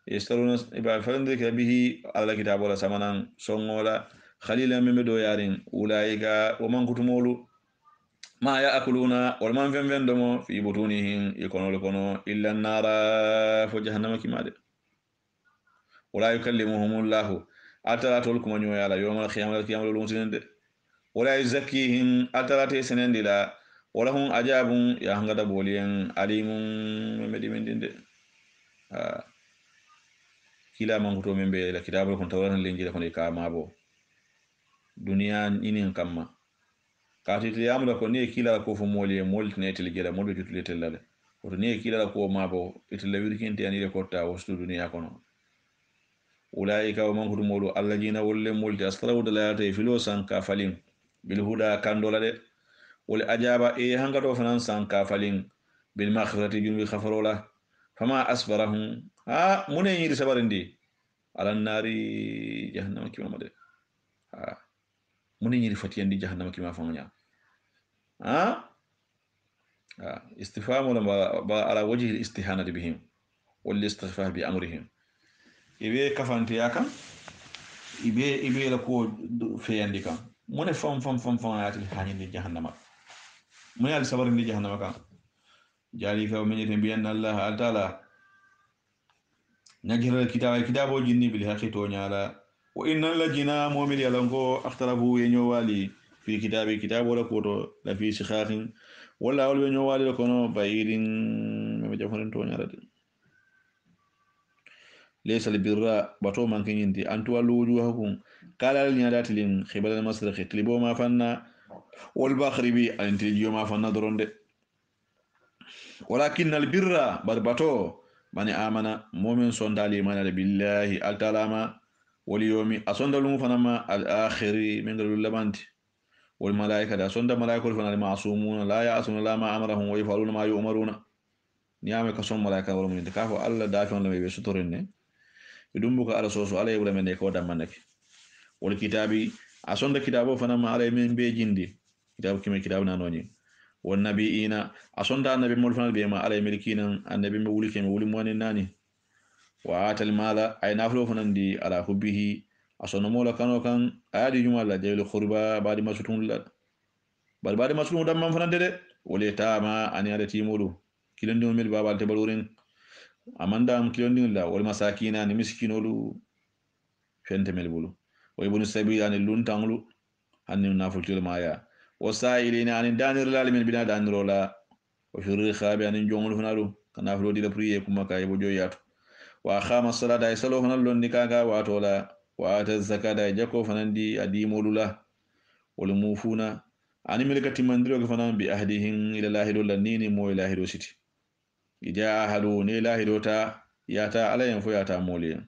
يسترون يبافلون ذلك به على كتاب ولا سمنا سونغولا خليلا من بدو يارين أولئك ومن كتمولو ما يأكلون والمن فين دمو في بطونهم يكونوا لكونوا إلا النار فجهنم كماد ولا يكلمهم الله أتلا تلكم أن يوالا يوم القيامة للمسلمين ولا يزكيهم أتلا تسنين لا ولهم أجاب يهنغد بولين عليم ممدي من دين كلا من كتو من بي كتاب لكم توران لنجي لكم إكاما بو دنيا إنين كما كاتي تيام لكم نيه كلا لكو فمولي مولت نيتل جيلا مولت جتل تلال ورنيه كلا لكو ما بو إتلويركين تياني لكوتا وستو دنيا كونو أولئك ومن كتو مولو الذين ولي مولت أسطروا دلالة فلوسا كافلين بالهدى كان دولة والأجابة إيه هنگتو فنان سان كافلين بالمغفرة جنب خفرولا فما أصبرهم من يري سبرندي على النار جهنم كما مدى من يري فتيان دي جهنم كما فمنيا استفهام على وجه الاستهانة بهم والاستخفاف بأمرهم إبه كفانتي ياكا إبه لكو فيان دي كان من فم آيات الحاني دي جهنم من يري سبرندي جهنم كان ذلك ومن يتبين الله تعالى نجر الكتاب جني بالحق تونيالا وإن الذين مؤمن يلنكو اختلفوا ينوالي في كتاب ولا كوتو لا في شخاخ ولا أول ينوالي لكونو بعيد مجفون تونيالا ليس البر باتو من كنينتي أن تولوا وجوهكم قال لنيادات لين خبال المسرق تلبو ما فنا والباخر بي أن تلجيو ما فنا درون ولكن البر برباتو من آمن مؤمن صندالي من بالله التلاما واليوم أصندلهم فنما الآخر من اللبانت والملائكة أصند ملائكة فنما معصومون لا يعصون الله ما أمرهم ويفعلون ما يؤمرون نعم كسون ملائكة ولمن تكافوا الله دافع لما يبسطرن يدومك على صوص عليه ولا من يكود منك والكتاب أصند كتابه فنما عليه من بيجندي كتاب كما كتابنا نوني والنبيين أصند النبي مولفنا بما على ملكين النبي مولي كما مولي موان الناني wa atal mala ay naflo fanandi ala hubbihi asono mola kano kan ayadi jumala jeyl khurba badi masutun la badi masutun dam man fanande de wole tama ani ala timolu kilondi mel babal te balurin amanda am kilondi la wal masakina ni miskinolu fente mel bulu way bunu sabi ani luntanglu hanni nafultul maya wasailina ani danir lalimin bina danirola wa fi khabi ani jongul funalu kana flo di la prier kuma kay bo joyato wa khama salata ay salo fanal lon nikaga wa tola wa ata zakata jako fanandi adimolula wal mufuna ani milkati mandiro ga fanan bi ahdihin ila lahido lanini mo ilahido siti ija ahadu ni lahido ta yata alayan fo yata moliyan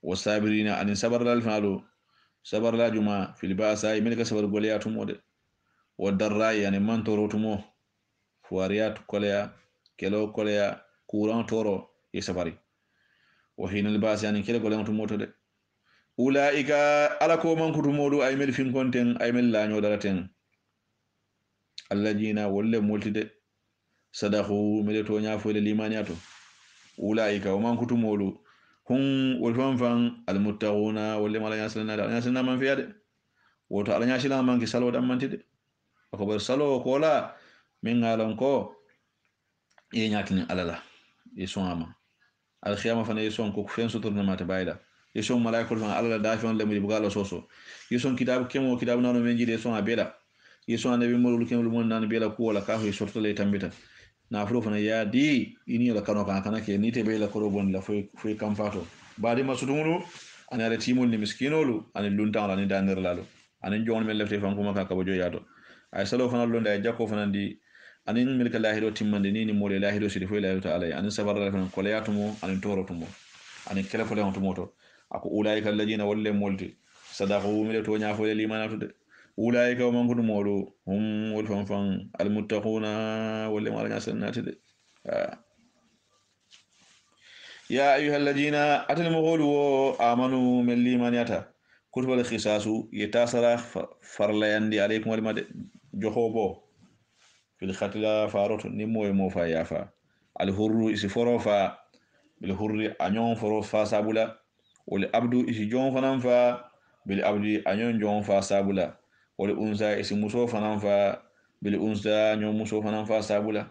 wasabirina ani sabar lal falo sabar la juma fil ba'sa milka sabar goliyatu mode wadarra yani man torotumo fuariyat kolya kelo kolya kuran toro e safari wa hinal ba'sa yani kelo goliyatu moto de ulaika ala ko man kutumodu ay mel fin konten ay mel la nyodaraten alladina wolle multide sadahu mileto nyafo le limaniato ulaika wa man kutumodu hun wolfan fan almuttaquna wolle mala yaslana man fiyade woto ala nyasila man ki salo dam mantide ko ber salo ko la min ngalon ko e nyatini alala e sonama al khiyama fana e son ko fen suturna mata bayda e son malaikul fan alala dafon le mi bugalo soso e son kitab kemo kitab nano men jide son abeda e son nabi molul kemul mon nan bela ko wala ka ho sortale tambita na furo fana ya di ini la kano kana ke ni te bela ko bon la foi kamfato baadi masudunu ani ala timol ni miskinolu ani luntan ani danir lalo ani jon men lefte fan kuma ka kabo joyato ay salo fana londa ay jakko fana di ani milka lahido timmande ni mole lahido sidi foi lahido ta'ala ani sabar la fana kolayatumo ani torotumo ani kele fole on tumoto ako ulaika alladina walle molti sadaqu mi to nya fole limanatu de ulaika man gudu modu hum wal fan almuttaquna walle mala nya sannati de يا أيها الذين أتلموا آمنوا من لي من يتا كتب الخصاص يتاسر فرلياندي عليكم والمد جهوبو في الختلا فاروت نمو موفا يافا الهر إسي فروفا بالهر أنيون فروفا سابولا والعبد إسي جون فننفا بالعبد أنيون جون فا سابولا والأنثى إسي مسو فننفا بالأنثى أنيون مسو فننفا سابولا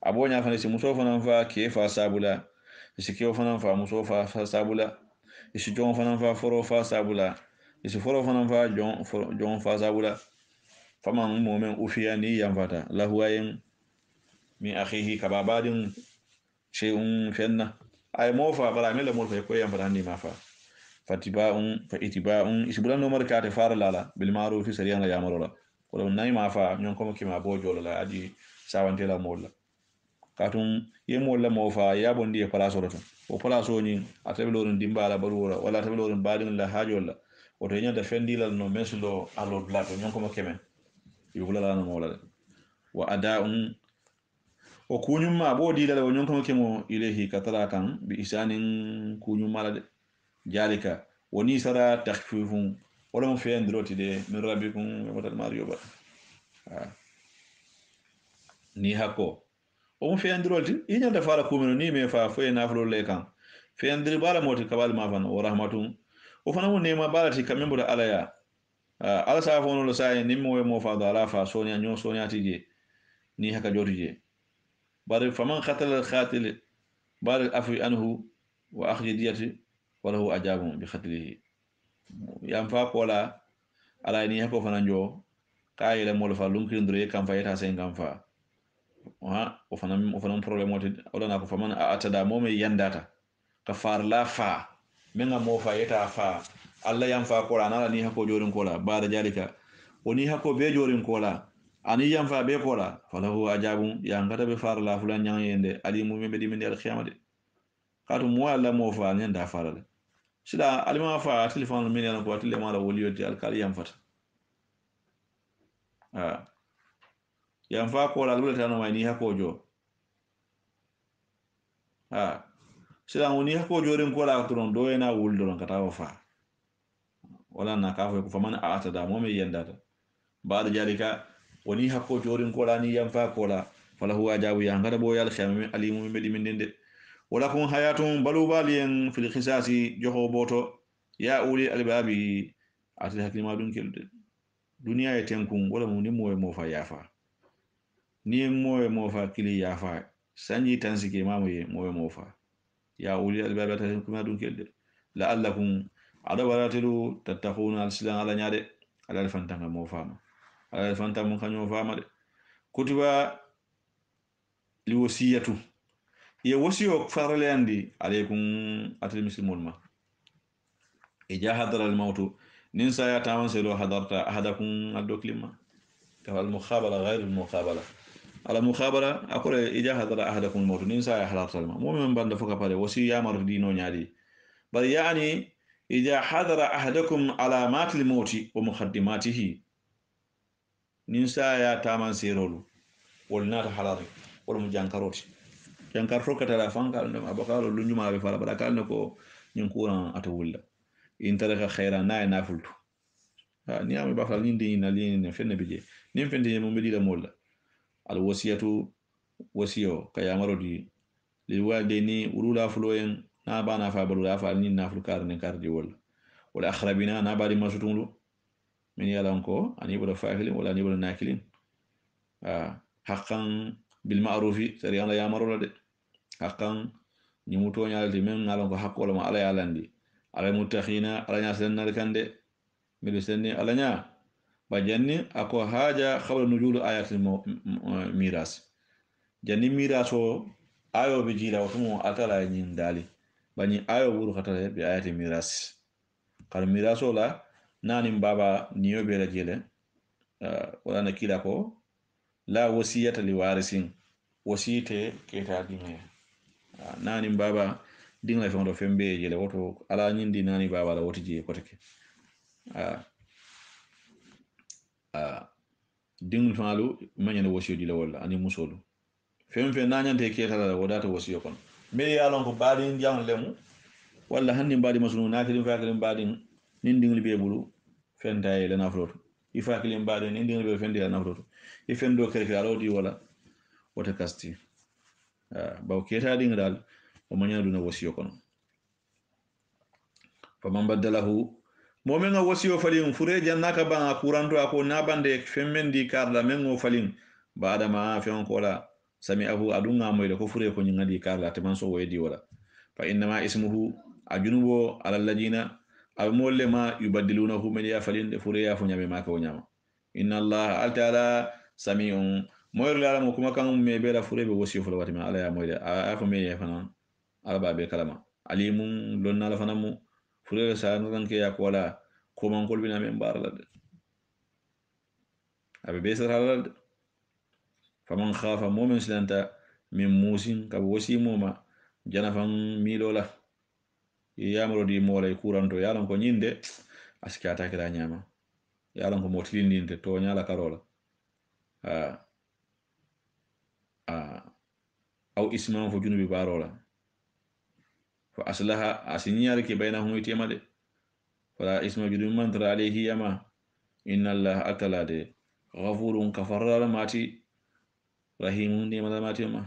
أبو نافن إسي مسو فننفا كيفا سابولا isi kiyo fanan fa muso fa sabula isi jon fanan fa foro fa sabula isi foro fanan fa jon fa sabula faman momen ufiya ni yanfata lahu ayin min akhihi kababadin shay'un fenna ay mo fa bara mele mo fa ko yanfata ni ma fa fa itiba'un isi bulan no markate fara lala bil ma'ruf sariyan la yamarola ko nay ma fa nyon ko kima bojo la adi sawantela molla katum yemo la mo fa ya bondi e palaso roto o palaso ni atablorin dimbala barura wala atablorin badin la hajolla o to nyanda fendilal no meslo alo blato nyonko mo kemen yugula la no mola wa ada'un o kunyum ma bo dilal o nyonko mo kemo ilehi katara kan bi isanin kunyum mala de jalika woni sara takhfifun wala mo fendroti de min rabbikum wa tal mariyo ba ni hako o fe andirolti inyanda fara kumino ni me fa fo na flo le kan fe andir bala moti kabal ma fan o rahmatun o fana mo nema balati kamembo da alaya ala sa fo no sa ni mo fa da ala fa sonya nyo sonya tije ni haka jotije bar faman khatal al khatil bar afi anhu wa akhdhi diyati wa lahu ajabun bi khatlihi yam fa kola ala ni hako fana njo kayele mo fa lunkindre kam fa yeta sen kam fa o fanam problème woti olana ko faman atada momi yandata ka far la fa menga mo fa yeta fa alla yam fa ko ana ni hako jorin kola bada jalika woni hako be jorin kola ani yam fa be kola falahu ajabun ya ngata be far la fulan nyang yende ali mu be diminde al khiyamade katu mo alla mo fa nyanda farale sida alima fa telephone min yana ko tele mala woliyoti al kal yam fata yam fa kola lula tano mai ni hako jo sila woni hako jorin kola turon do ena wuldoron kata fa wala na ka ko faman aata da mo me yandata baada jalika woni hako jorin kola ni yam fa kola fala huwa jabu ya ngada bo yal khami alimu be diminde ولكم حياة بلو بالين في الخساس جهو بوتو يا أولي الألباب أتلها كلمة دون كل دنيا يتنكم ولا منمو موفا يافا نيمو موفا كلي يافا سنجي تنسكي مامو موفا يا أولي الألباب أتلها كلمة دون كل لعلكم أدبراتلو تتقون السلام على نيادي على الفانتان موفا على الفانتان من خانيو فاما كتب لوصية ye wasiyo farale andi alaykum atil muslimul ma ija hadara al mautu nin sa ya taman selo hadarta ahadakum addo klima ka al mukhabala ghayr al mukhabala ala mukhabala akore ija hadara ahadakum al mautu nin sa ya hadarta al ma mu'min banda foka pare wasiya mar dino nyaadi bal yani ija hadara ahadakum alamat al mauti wa muqaddimatihi nin sa ya taman serolu wal nata halari wal mujankaroti yankar to katara fankal ndem abakalo lunjuma be fala bada kalne ko nyin kuran atawulla in taraka khaira na nafultu ni am ba fal ni ndi na li ne fenne bije nim fende mo medila molla al wasiyatu wasiyo kayamaro di lil walidaini urula fuloyen na bana fa balu la fa ni naful karne kardi wala wala akhrabina na bari masutulu min yalan ko ani bada fa'ilin wala ni bada nakilin haqqan bil ma'rufi sari ana yamaro la de haqqan ni muto nyaalde men ngalon ko hakko wala ma ala yalandi ala mutakhina ala nya sen kande mi senni ala nya ba janni ako haja khabla nujulu ayatul miras janni miraso ayo be jila wato atala nyin dali bani ayo buru khatale be ayatul miras kal miraso la nani baba niyo be la jele wala nakila ko la wasiyata li warisin wasite keta dinga nani baba dinga fondo fembe jele woto ala nyindi nani baba la woti je koteke dingul faalu manyana wasiyo dila wala ani musolu fem nanyante keta la wodata wasiyo kon me yalon ko baadi ndiam lemu wala hanni baadi masunu nakiri fakilim baadi nin dingul be bulu fenta e lana floto ifakilim baadi nin dingul be fendi lana floto ifendo keke alodi wala wota kasti baw keta dinga dal o manyana duna wasiyo kon faman baddalahu momen wasiyo falin fure jannaka ba kuranto ako nabande femmendi karla mengo falin baada ma fion kola sami'ahu adunga moyle ko fure ko nyingadi karla teman so wedi wala fa inna ma ismuhu ajunubo ala alladina aw molle ma yubaddilunahu min ya falin de fure ya fo nyame maka o nyama inna allah ta'ala sami'un moyr la mo kuma kan me bela fure be wasiyo fala watima ala ya moyle afa me ya fana ala ba be kalama alimun lonna la fanamu fure sa nan ke ya kola ko man kol bina men barala de abe be sarala faman khafa mu'min silanta min musin ka wasi moma janafan milola yamro di molay kuranto yalan ko nyinde askata kira nyama yalan ko motilindinte to nyala karola aw isman fo junubi barola fa aslaha asinyar ke bainahum itima de fala isma junubi man tara alayhi yama inna allah akala de ghafurun kafarra mati rahimun ni mati ma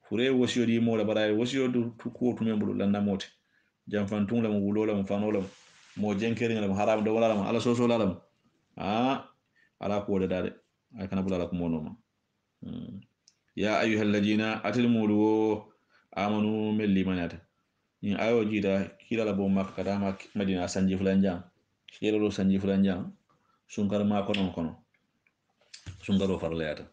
fure wasiyo di mola baray wasiyo du ko to membulu landa moti jam fantung la mo wulola mo fanola mo jenkeri la haram do wala ala soso la ala ko de dade ay kana bulala ko monoma ya ayyuhal ladina atilmulu amanu mel limanata ni ayo jida kila la bo makka kadama madina sanji fulanjang kila lo sanji fulanjang sunkar ma kono sungaro farlayata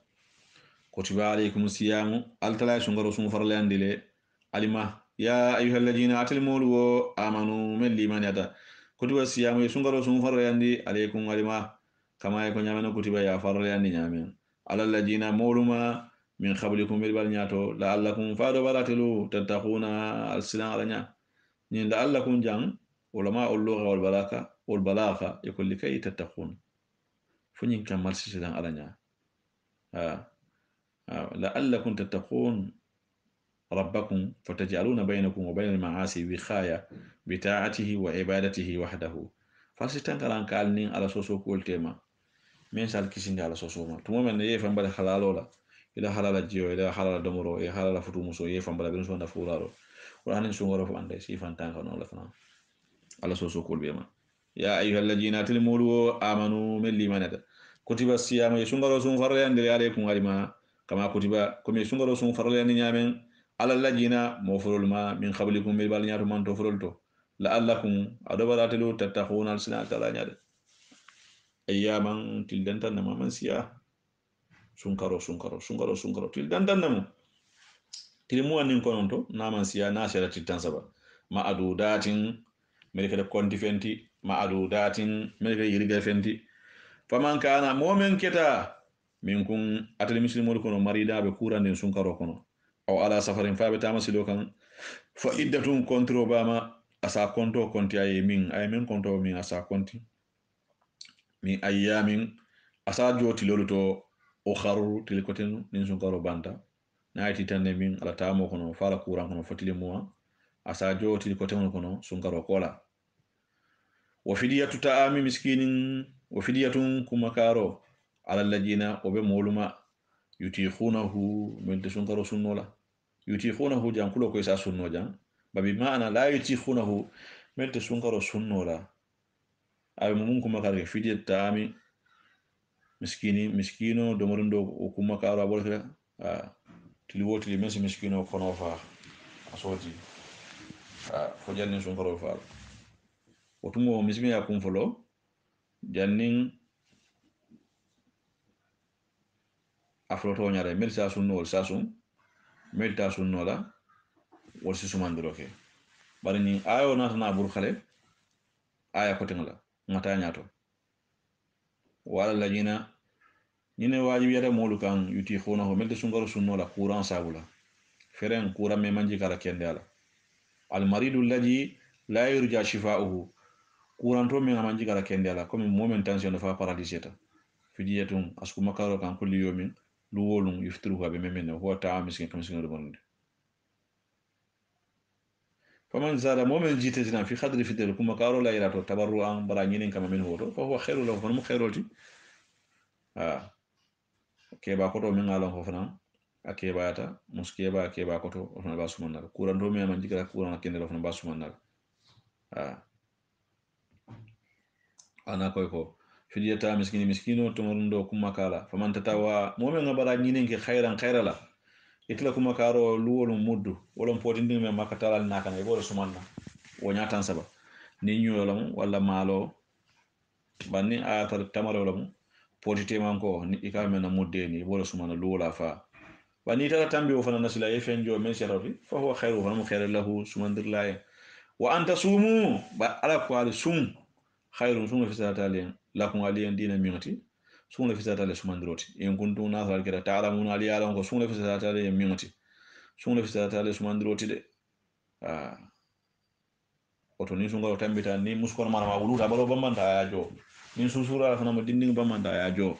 kutiba alaykum siyamu altala sungaro sun farlayande le alima ya ayyuhal ladina atilmulu amanu mel limanata kutiba siyamu sungaro sun farlayande alaykum alima kama yako nyamena kutiba ya farlayande nyamen alal ladina mawluma min qablikum bil balnyato la'allakum fado baratelu tattaquna alsilan alanya ni la'allakum jang ulama ulugha wal balaka wal balagha yakul likay tattaqun funyin kamal silan alanya la'allakum tattaqun rabbakum fataj'aluna bainakum wa bainal ma'asi wiqaya bi ta'atihi wa ibadatihi wahdahu fasitan kalan kalnin ala soso koltema men sal kisinda ala soso ma tumo men ye fambal halalola ila halala jiyo ila halala domoro e halala futu muso ye fambala ben so na furaro qur'anin sungoro fo ande sifan tan kan wala fana ala so so kolbe ma ya ayyuhal ladina tilmulu amanu min limanata kutiba siyama sungoro sun farle ande alaykum alima kama kutiba comme sungoro sun farle ande nyamen ala ladina mofrul ma min qablikum bil bal nyaatu man to frolto la'allakum adabaratilu tattaquna alsinata la nyaade ayyaman tildantan nama man siya sunkaro tildantan nama tilimu anin kononto naman siya na shara tiltan saba ma adu datin melke da konti fenti ma adu datin melke yirga fenti faman kana momen keta minkun atal muslimul kono marida be kuranin sunkaro kono aw ala safarin fa be tamasilo kan fa iddatun kontro bama asa konto konti ay min konto min asa konti min ayyamin asa joti loluto o kharu tilkoten nin sunkaro banta nayti tanne min ala tamo kono fala kuran kono fotile muwa asa joti koten kono sunkaro kola wa fidiyatu ta'ami miskinin wa fidiyatun kuma karo ala lajina obe moluma yutikhunahu min sunkaro sunnola yutikhunahu jankulo ko isa sunno jan babi maana la yutikhunahu min sunkaro sunnola ay mun kuma karo fidiyatu ta'ami miskino domorundo kuma karo abolka tiliwoti mesi miskino kono fa asoti fo jannin sunkaro fa otumo mismi ya kum folo jannin afroto nyare mel sa sunno wol sasum mel ta sunno la wol si sumandiro ke bari ni ayo natana bur khale aya ko tingla ngata nyato wala lajina ñine wajibi yata molu kan yuti khona ho melde sungaro sunno la courant sabula feren courant me manji kala kende ala al maridu alladhi la yurja shifa'uhu courant to me manji kala kende ala comme moment tension fa paralyseta fidiyatun asku makaro kan kulli yomin lu wolum yuftiru be memene ho ta miskin kam miskin do bonde faman zada momen jitetina fi khadri fidel kuma karo la irato tabarru an bara ñinen kam men hoto fa huwa khairu lahu fa mu khairoti keba koto min ngalon ko fana akeba ta muskeba keba koto fana ba sumanna kuran do me man jikara kuran kende fana ba sumanna ana koy ko fidiyata miskino to morundo kuma kala faman tatawa momen ngabara ñinen ke khairan khairala itla kuma karo luwolum muddu wolon potindi me makatalal nakana e bolo sumanna wonya tan saba ni ñolam wala malo banni atar tamarolam potite manko ni ikame na mudde ni bolo sumana luwala fa bani tara tambi o fana nasila e fenjo men sharati fa huwa khairu fa mu khairu lahu sumandir la wa anta sumu ba ala ko ali sum khairu sum fi satalen lakum aliyan dina mingati sum fi satalen sumandiroti en kuntu nasal kira ta'lamuna ali ala ko sum fi satalen mingati sum fi satalen sumandiroti de oto ni sunga tambita ni muskon marama wuluta balo bambanta ya jo ni susura fana mo dinding bambanta ya jo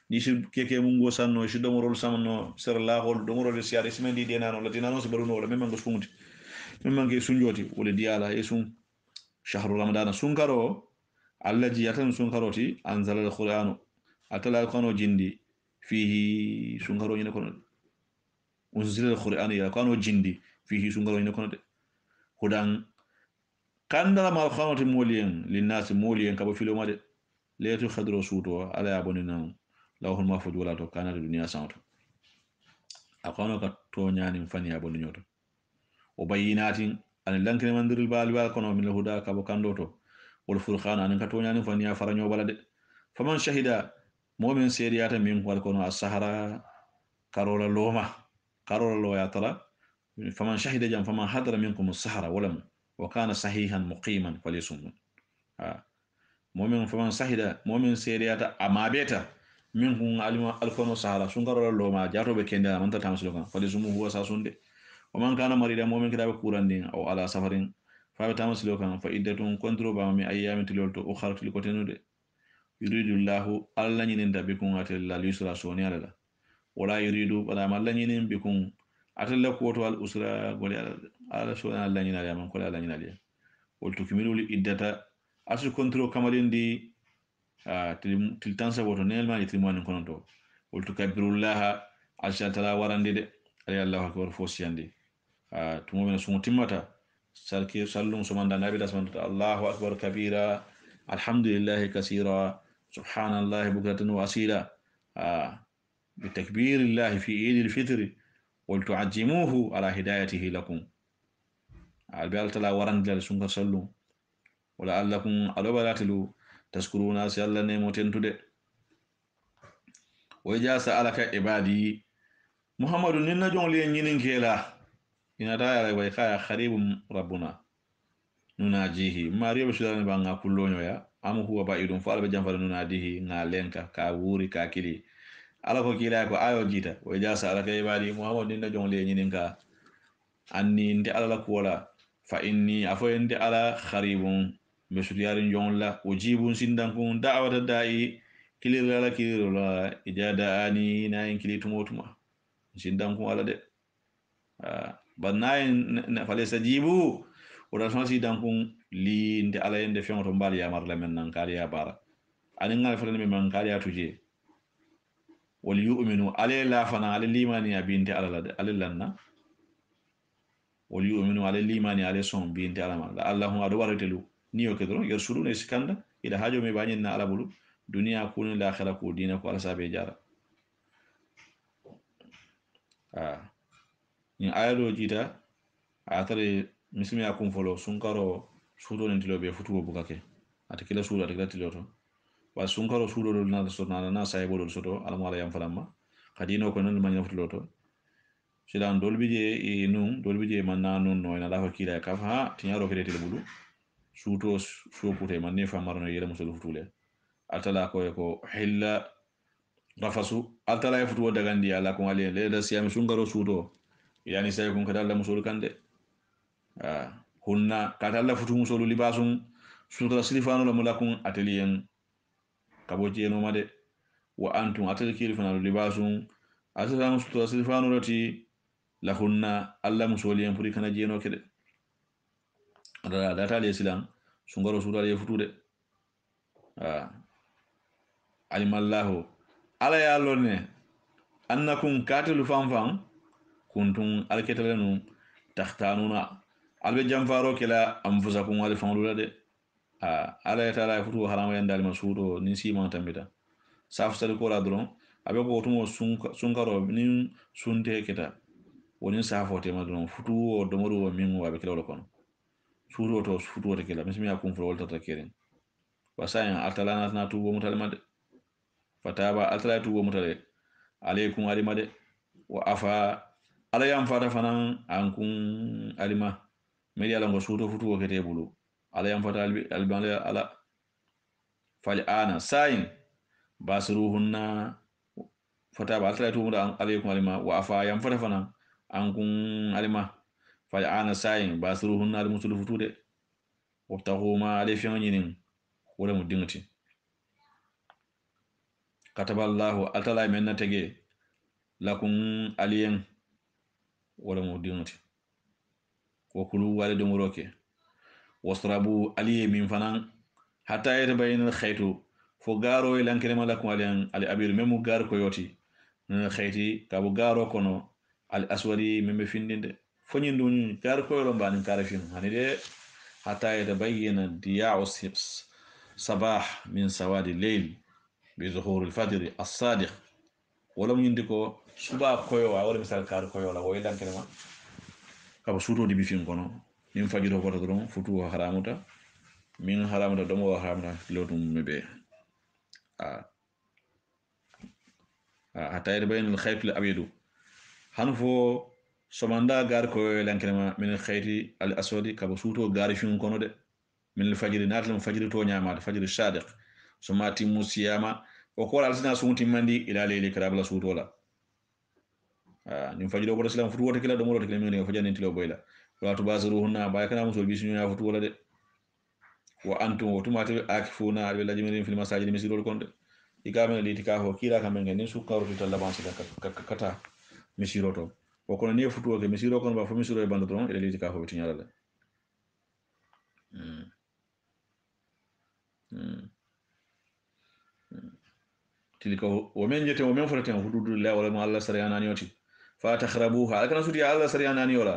ni shi keke mungo sanno shi domorol sanno ser la hol domorol siare simendi de nano latina no se baruno wala memang sunguti memang ke sunjoti wala diala e sun shahru ramadan sunkaro allaji yatan sunkaroti anzala alquran atala kono jindi fihi sunkaro ni kono unzila alquran ya kono jindi fihi sunkaro ni kono de hudan kandala mal khanoti molien linnas molien kabo filo made leetu khadro suto ala ya bonina lawhul mahfuz wala to kana dunya santo akono ka to nyani fani ya bonu nyoto o bayinatin an lankene mandiril bal kono min huda kabo kandoto wal furqan an ka to nyani fani ya faranyo balade faman shahida mu'min seriyata min wal kono as-sahara karola lo ya tara faman shahida jam faman hadara minkum as-sahara walam وكان صحيحا مقيما فليصوم مؤمن فمن صحيح مؤمن سيرياتا اما بيتا منهم علم الكون سهلا سنغر لو ما جاتو بكندا من تامسلو فليصوم هو ساسونde ومن كان مريضا مؤمن كدا بكوراندين او على سفر فبتامسلو كان فعدتون كنترو با مي ايام تلولتو اخر تلكوتنود يريد الله الله نين بكم اتل اليسرى سوني على ولا يريد ولا ما الله نين بكم atalla ko to al usra goli ala so ala nyina ya man ko ala nyina ya wal tukmilu li iddata asu kontro kamalin di til tansa woto nel ma yitrimu an kono to wal tukabbirullah asha tala warande de ay allah akbar fo siyande tumo men sun timmata salki sallum sumanda nabi dasmanta Allahu akbar kabira alhamdulillahi kaseera subhanallahi bukratan wa asila بتكبير الله في عيد الفطر ولتعجموه على هدايته لكم البيال تلا ورند لسنكر سلو ولعلكم أدوبلاتلو تذكرون سيالا نيموتين تدي وإجا سألك عبادي محمد نينا جون لي نينين كيلا إن دايا ويخايا خريب ربنا نناجيه ما ريب سودان بانغا كلونيو يا أم هو بعيد فعل بجنفر نناديه نالينكا كاوري كاكيلي ala ko kila ko ayo jita o jasa ala kay bari muhammad dinna jongle nyinin ka anni ndi ala ko wala fa inni afoyende ala kharibun mesuriyarin jonla ujibun sindan kun da'wata da'i kilira la kilira la ijada ani na in kilitu motuma sindan kun ala de bannayin fale sajibu wala sansi dan kun li ndi ala yende fengoto mbali ya marla men nan kaliya bara anin ngal fale men man kaliya tuje وليؤمنوا على لا فنا على الإيمان يا بنت على لنا وليؤمنوا على الإيمان على صوم بنت على ما اللهم أدوار تلو نيو كدرون يرسلون إسكاندا إلى حاجة مبانين على بلو دنيا كون الآخرة كون دينا كون سابي جارا ni ayalo jita atare misimi akum folo sunkaro sudo nentilo be futuwo bukake atakila sudo atakila tiloto wa sunkaro sudo do na so na saybo do soto almala yam falamma kadino ko non manya futuloto sidan dolbije e nun dolbije manna non no ina lafa kila ka fa tinyaro kede tel bulu suto sopute manne fa marno yele musul futule altala ko hilla rafasu altala e futuwo dagandi ala ko ale le da siyam sunkaro sudo yani say kun kadalla musul kande hunna katalla futu musulu libasun sutra silifanu la mulakun ateliyen kabo jeno made wa antum atel kilifana libasun asala sutra silifanu lati la hunna alla musoliyen puri kana jeno kede data le silan sungaro sutra le futu de alimallahu ala ya lone annakum katilu fanfan kuntum alketalenu takhtanuna albe jamfaro kila anfusakum wal fanlula de ala taala futu harama yandal masudo nin sima tambita saf sal ko la dron abe ko tumo sunkaro nin sunte kita woni safote ma dron futu o domoru o min wa be kila kono sudo to futu to kila mismi akum fro wolta takirin wasayan atalana na tubo mutalmade fataba atala tubo mutale alaykum alimade wa afa ala yam fata fanan ankun alima medi ala ngo suto futu o kete bulu ala yam fata alban ala fali ana sayin basruhunna fata ba alta tumu da alaykum alima wa afa yam fata fanan ankun alima fali ana sayin basruhunna al musul futu de wabtaghuma alay fi nginin wala mudingati kataballahu atala menna tege lakum aliyen wala mudingati وكلوا والد مروكي واصربوا علي من فنان حتى يتبين الخيط فغارو يلان كلمة لكم عليان على أبير ممو غار كويوتي خيتي كابو غارو كونو الأسوري ممو فيندين فنين دون غار كويلون بانين كارفين هني دي حتى يتبين ضياء الصباح من سواد الليل بظهور الفجر الصادق ولم يندكو صباح كويو أول مثال كار كويو لا ويلان كلمة kaba suto di bifin kono min fajiro ko dron futu haramuta min haramuta domo haramuta lotum mebe hatta yarbayn al khayt al abyad hanfo somanda gar ko lankrema min al khayt al aswadi kaba suto gar fin kono de min al fajr natal fajr to nyama fajr sadiq somati musiyama o ko al sina sunti mandi ila leli karabla suto la nim fajiro ko islam futu wote kila do mo wote kila mi fajani tilo boyla wa to bazruhunna ba kana musul bi sunya futu wala de wa antum wa tumati akifuna al lajmin fil masajid misirol konde igame li tikaho kila kamenga ni sukaru to laban sila kata misiroto o kono ni futu ke misiro kono ba fo misiro e bando don e li tikaho bi tinyala la tilika o men jete o men fotaten hududu la wala ma Allah sariyana nyoti fa takhrabuha alkana sudi Allah sariyana ni wala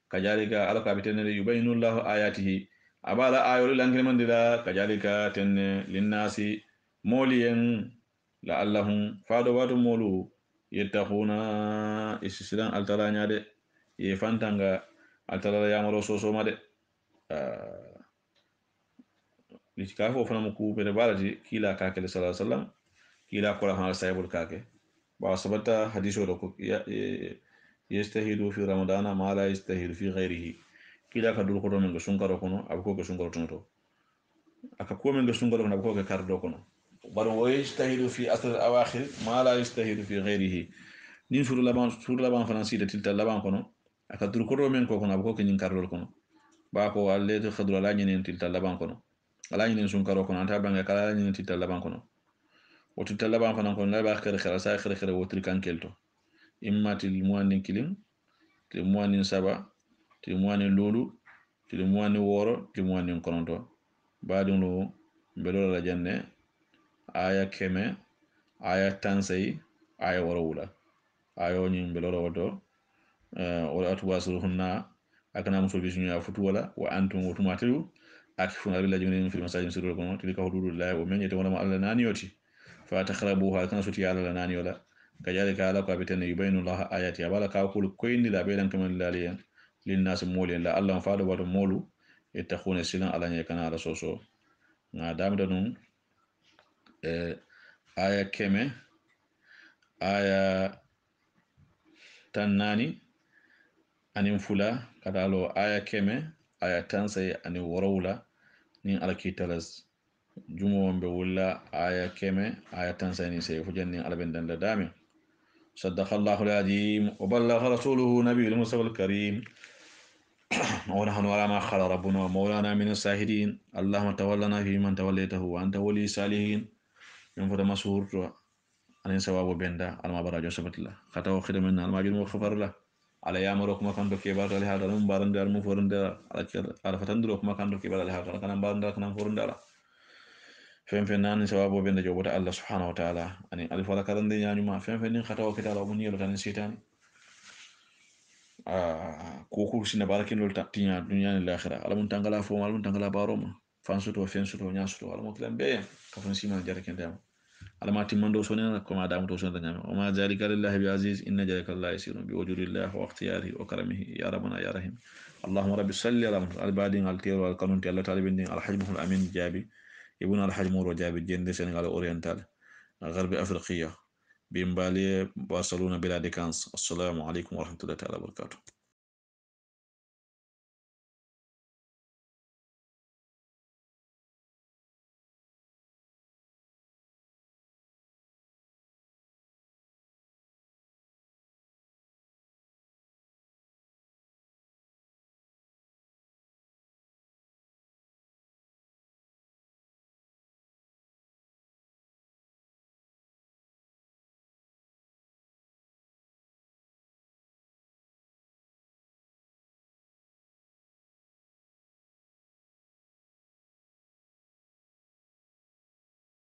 kajalika ala ka bitene yubayinu llahu ayatihi abala ayol lankene mandila kajalika tenne linnasi moliyen la'allahum fado watu molu yettaquna isisilan altala nyade ye fantanga altala yamaro soso made litikafo fana muku bere balati kila kake sallallahu alaihi wasallam kila kola hal saybul kake ba sabata hadiso do ko yastahidu fi ramadana ma la yastahidu fi ghayrihi kila ka dul ko do men go sunkaro kono abko go sunkaro tono aka ko men go sunkaro kono abko go kardo kono bar wo yastahidu fi asr al awakhir ma la yastahidu fi ghayrihi nin suru laban fana sida tilta laban kono aka dul ko do men ko kono abko ko nyin kardo kono ba ko alle to khadra la nyin tilta laban kono ala nyin sunkaro kono anta banga kala nyin tilta laban kono وتلتا لبان فانا كون لا باخر خير سا خير خير وتر كان كيلتو اما تل موانين كيلين تل موانين سبا تل موانين لولو تل موانين وورو تل موانين كونتو بعدون لو بلو لا جنة آية كمة آية تانسي آية ورولا آية نين بلو وتو ولا أتواصلهن أكنا مسلمين يا فتولا وأنتم وتماتلو أكفون أبي جنين في المساجد سيركم تلك حدود الله ومن يتولى ما الله نانيوتي فتخربوها كان سوتي على لناني ولا كذلك على قابتن يبين الله آياتي أبالا كاكل كوين لا بيلن كمن لالين للناس مولين لا الله فادو بادو مولو يتخون السلام على نيكنا على سوسو دام دنون آية كمة آية تناني أني فلا كدالو آية كمة آية تنسي أني ورولا نين على كيتلز جمو بولا آية كمة آية تنسيني سيفجني على بندن دامي صدق الله العظيم وبلغ رسوله نبي المصطفى الكريم ونحن على ما خلق ربنا ومولانا من الساهدين اللهم تولنا في من توليته وأنت ولي صالحين من فضل مسهور أن سواب بندا على ما براجو سبت الله خطأ خير منا على ما جل مغفر له على يامرك ما كان كبار لهذا المبارن دار مفرن دار على فتندرك ما كان كبار لهذا كان مبارن دار كان مفرن دار fen nani sababu bende jobota Allah subhanahu wa ta'ala ani alif wala karande nyanyuma fen nin khataw kitala mun yelo tan setan ko sina barakin lol tinya dunya ni l'akhirah ala mun tangala fo ala mun tangala baroma fan suto fen suto nya suto ala mun be ka fon sima jara ken dam ala ma timmando sonena ko ma dam to sonena nyame o ma zalika lillahi bi aziz inna jalika allah yasirun bi wujudillah wa ikhtiyarihi wa karamihi ya rabbana ya rahim اللهم رب صل على البادين التير والقانون تي الله تعالى بندين الحجم الامين جابي يبون الحجم وجابي جند سنغال اورينتال غرب افريقيا بمبالي برشلونه بلا ديكانس السلام عليكم ورحمه الله تعالى وبركاته